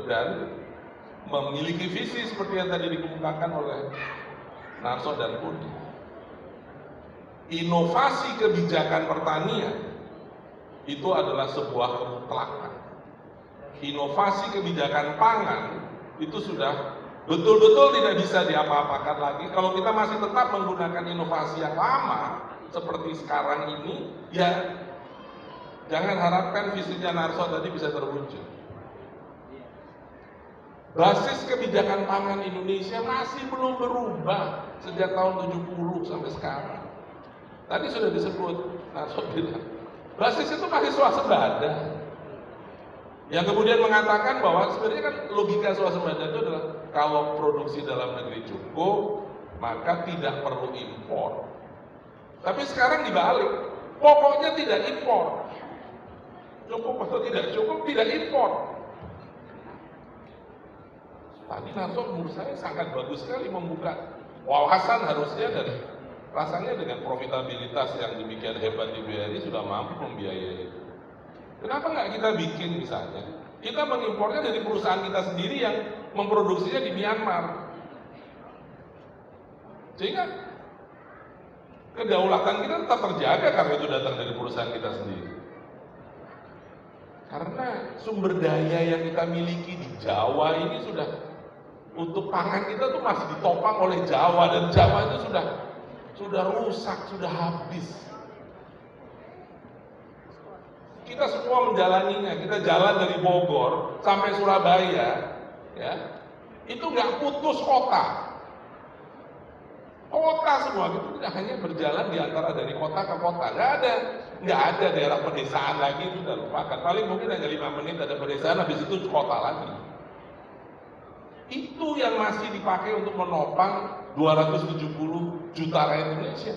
dan memiliki visi seperti yang tadi dikemukakan oleh Narso dan Puni. Inovasi kebijakan pertanian itu adalah sebuah kemutlakan. Inovasi kebijakan pangan itu sudah betul-betul tidak bisa diapa-apakan lagi kalau kita masih tetap menggunakan inovasi yang lama seperti sekarang ini. Ya jangan harapkan visinya Narso tadi bisa terwujud. Basis kebijakan pangan Indonesia masih belum berubah sejak tahun 70 sampai sekarang. Tadi sudah disebut, Narso bilang, basis itu masih swasembada. Yang kemudian mengatakan bahwa sebenarnya kan logika swasembada itu adalah kalau produksi dalam negeri cukup, maka tidak perlu impor. Tapi sekarang dibalik, pokoknya tidak impor. Cukup atau tidak cukup, tidak impor. Tadi Narso menurut saya sangat bagus sekali membuka wawasan harusnya dan rasanya dengan profitabilitas yang demikian hebat di BRI sudah mampu membiayai itu. Kenapa nggak kita bikin misalnya? Kita mengimpornya dari perusahaan kita sendiri yang memproduksinya di Myanmar. Sehingga kedaulatan kita tetap terjaga karena itu datang dari perusahaan kita sendiri. Karena sumber daya yang kita miliki di Jawa ini sudah, untuk pangan kita tuh masih ditopang oleh Jawa, dan Jawa itu sudah rusak, sudah habis. Kita semua menjalaninya, kita jalan dari Bogor sampai Surabaya, ya, itu nggak putus kota. Kota semua itu tidak hanya berjalan di antara dari kota ke kota, nggak ada daerah pedesaan lagi, itu udah lupakan. Paling mungkin hanya 5 menit ada pedesaan, habis itu kota lagi. Itu yang masih dipakai untuk menopang 270 juta rakyat Indonesia.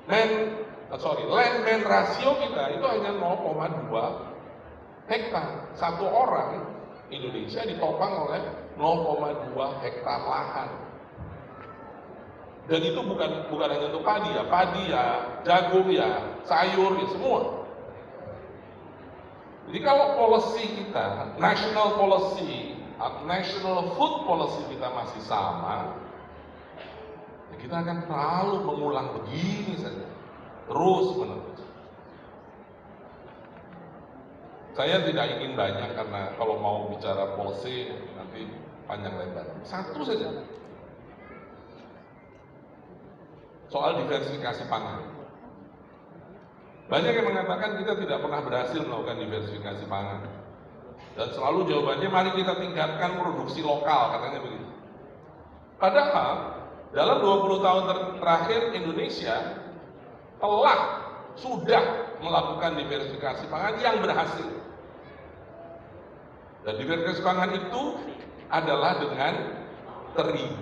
Land rasio kita itu hanya 0,2 hektar. Satu orang Indonesia ditopang oleh 0,2 hektar lahan. Dan itu bukan hanya untuk padi ya, jagung ya, sayur ya, semua. Jadi kalau policy kita, national policy, national food policy kita masih sama, ya kita akan selalu mengulang begini saja, terus menerus. Saya tidak ingin banyak karena kalau mau bicara policy nanti panjang lebar. Satu saja. Soal diversifikasi pangan. Banyak yang mengatakan kita tidak pernah berhasil melakukan diversifikasi pangan. Dan selalu jawabannya, mari kita tingkatkan produksi lokal, katanya begitu. Padahal, dalam 20 tahun terakhir Indonesia sudah melakukan diversifikasi pangan yang berhasil. Dan diversifikasi pangan itu adalah dengan terigu.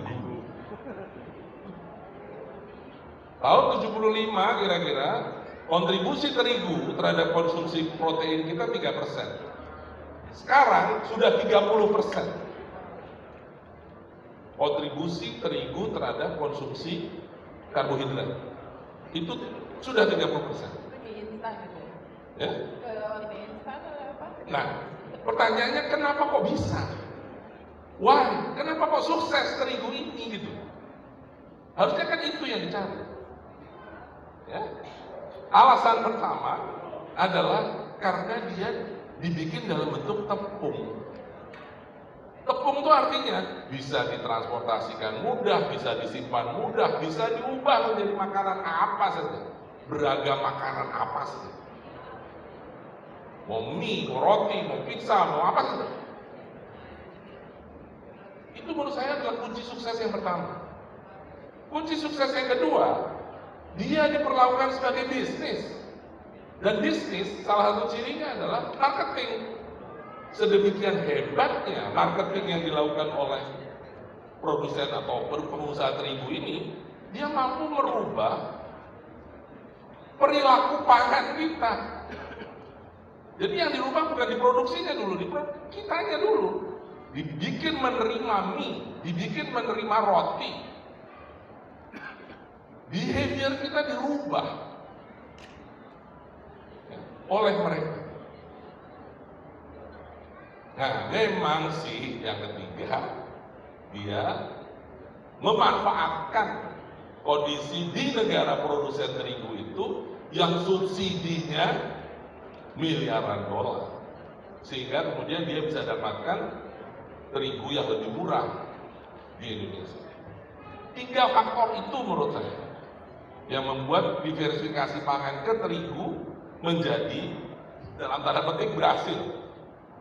Tahun 75 kira-kira kontribusi terigu terhadap konsumsi protein kita 3%. Sekarang sudah 30%. Kontribusi terigu terhadap konsumsi karbohidrat itu sudah 30%. Instan gitu Ya? instan atau apa? Nah, pertanyaannya kenapa kok bisa? Why? Kenapa kok sukses terigu ini gitu? Harusnya kan itu yang dicari. Ya. Alasan pertama adalah karena dia dibikin dalam bentuk tepung. Tepung itu artinya bisa ditransportasikan mudah, bisa disimpan mudah, bisa diubah menjadi makanan apa saja. Beragam makanan apa saja. Mau mie, mau roti, mau pizza, mau apa saja. Itu menurut saya adalah kunci sukses yang pertama. Kunci sukses yang kedua, dia diperlakukan sebagai bisnis. Dan bisnis salah satu cirinya adalah marketing. Sedemikian hebatnya marketing yang dilakukan oleh produsen atau pengusaha terigu ini, dia mampu merubah perilaku pangan kita. Jadi yang dirubah bukan diproduksinya dulu, kitanya dulu. Dibikin menerima mie, dibikin menerima roti. Behavior kita dirubah oleh mereka. Nah, memang sih yang ketiga, dia memanfaatkan kondisi di negara produsen terigu itu yang subsidinya miliaran dolar, sehingga kemudian dia bisa dapatkan terigu yang lebih murah di Indonesia. 3 faktor itu menurut saya yang membuat diversifikasi pangan ke terigu menjadi dalam tanda petik berhasil.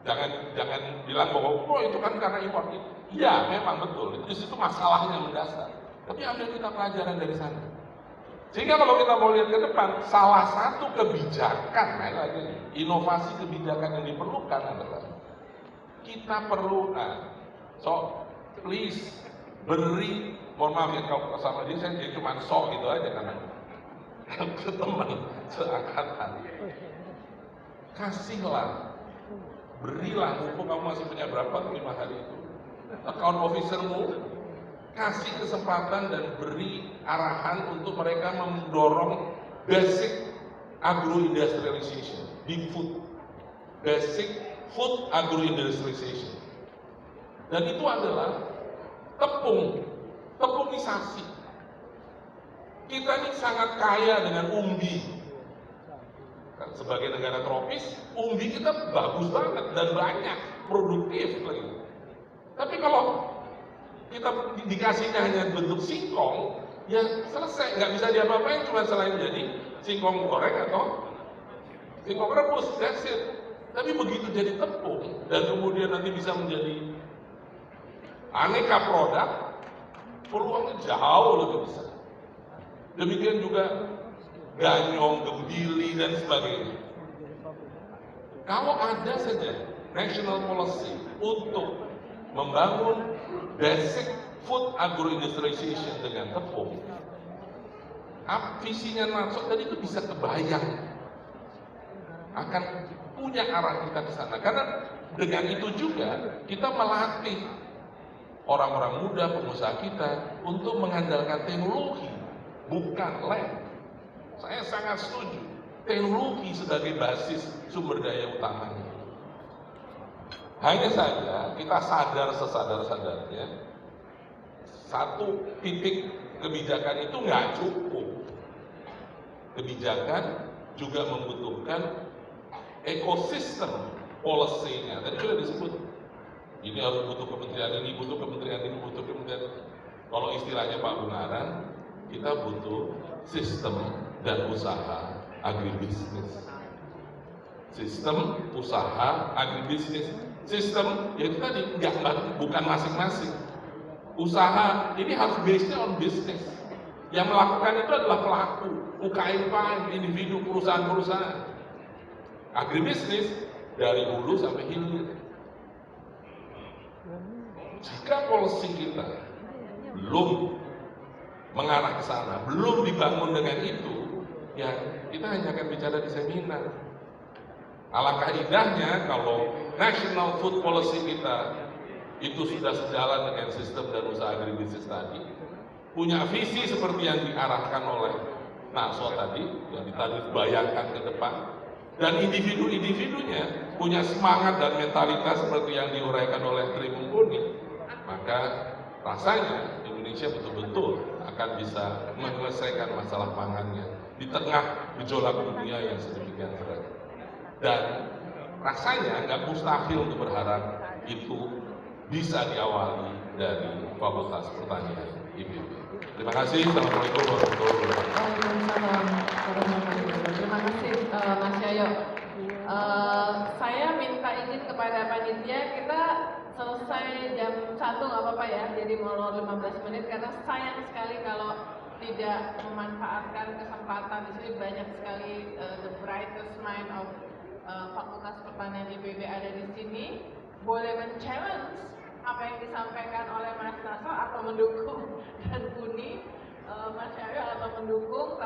Jangan bilang bahwa itu kan karena impor. Iya, memang betul. Itu situ masalahnya mendasar. Tapi ambil kita pelajaran dari sana. Sehingga kalau kita mau lihat ke depan, salah satu kebijakan, inovasi kebijakan yang diperlukan adalah kita perlu, please beri, mohon maaf ya kalau sama dia saya cuma sok gitu aja karena ke teman seangkatan, kasihlah, berilah, mumpung kamu masih punya berapa 5 hari itu, account officermu kasih kesempatan dan beri arahan untuk mereka mendorong basic agro-industrialization di food, basic food agro-industrialization, dan itu adalah tepungisasi. Kita ini sangat kaya dengan umbi. sebagai negara tropis, umbi kita bagus banget dan banyak, produktif lagi. Tapi kalau kita dikasihnya hanya bentuk singkong, ya selesai, nggak bisa diapa-apain cuma selain jadi singkong goreng atau singkong rebus, that's it. Tapi begitu jadi tepung dan kemudian nanti bisa menjadi aneka produk, peluangnya jauh lebih besar. Demikian juga ganyong, gembili, dan sebagainya. Kalau ada saja national policy untuk membangun basic food agro-industrialization dengan tepung, visinya Narsot tadi itu bisa kebayang akan punya arah kita ke sana. Karena dengan itu juga kita melatih orang-orang muda, pengusaha kita untuk mengandalkan teknologi, bukan lab. Saya sangat setuju, teknologi sebagai basis sumber daya utamanya. Hanya saja kita sadar sesadar-sadarnya, satu titik kebijakan itu nggak cukup. Kebijakan juga membutuhkan ekosistem policy-nya. Tadi sudah disebut, ini harus butuh kementerian ini, butuh kementerian ini, butuh kementerian. Kalau istilahnya Pak Bungaran, kita butuh sistem dan usaha agribisnis. Sistem usaha agribisnis. Sistem, ya itu tadi, bukan masing-masing. Usaha ini harus based on business. Yang melakukan itu adalah pelaku, UKM, individu, perusahaan-perusahaan. Agribisnis dari hulu sampai hilir. Jika policy kita belum mengarah ke sana, belum dibangun dengan itu, ya kita hanya akan bicara di seminar. Alangkah indahnya kalau national food policy kita itu sudah sejalan dengan sistem dan usaha agribisnis tadi, punya visi seperti yang diarahkan oleh Narsot tadi, yang tadi bayangkan ke depan, dan individu-individunya punya semangat dan mentalitas seperti yang diuraikan oleh Tri Mumpuni, maka rasanya Indonesia betul-betul akan bisa menyelesaikan masalah pangannya di tengah gejolak dunia yang sedemikian berat. Dan rasanya nggak mustahil untuk berharap itu bisa diawali dari Fakultas Pertanian IPB. Terima kasih. Assalamualaikum warahmatullahi wabarakatuh. Waalaikumsalam warahmatullahi wabarakatuh. Terima kasih Mas Yayo. Saya minta izin kepada panitia, kita selesai jam 1 nggak apa-apa ya, jadi molor 15 menit karena sayang sekali kalau tidak memanfaatkan kesempatan. Di sini banyak sekali the brightest mind of Fakultas Pertanian IPB ada di sini, boleh men-challenge apa yang disampaikan oleh Mas Narsot atau mendukung, dan Uni, Mas Yayo atau mendukung.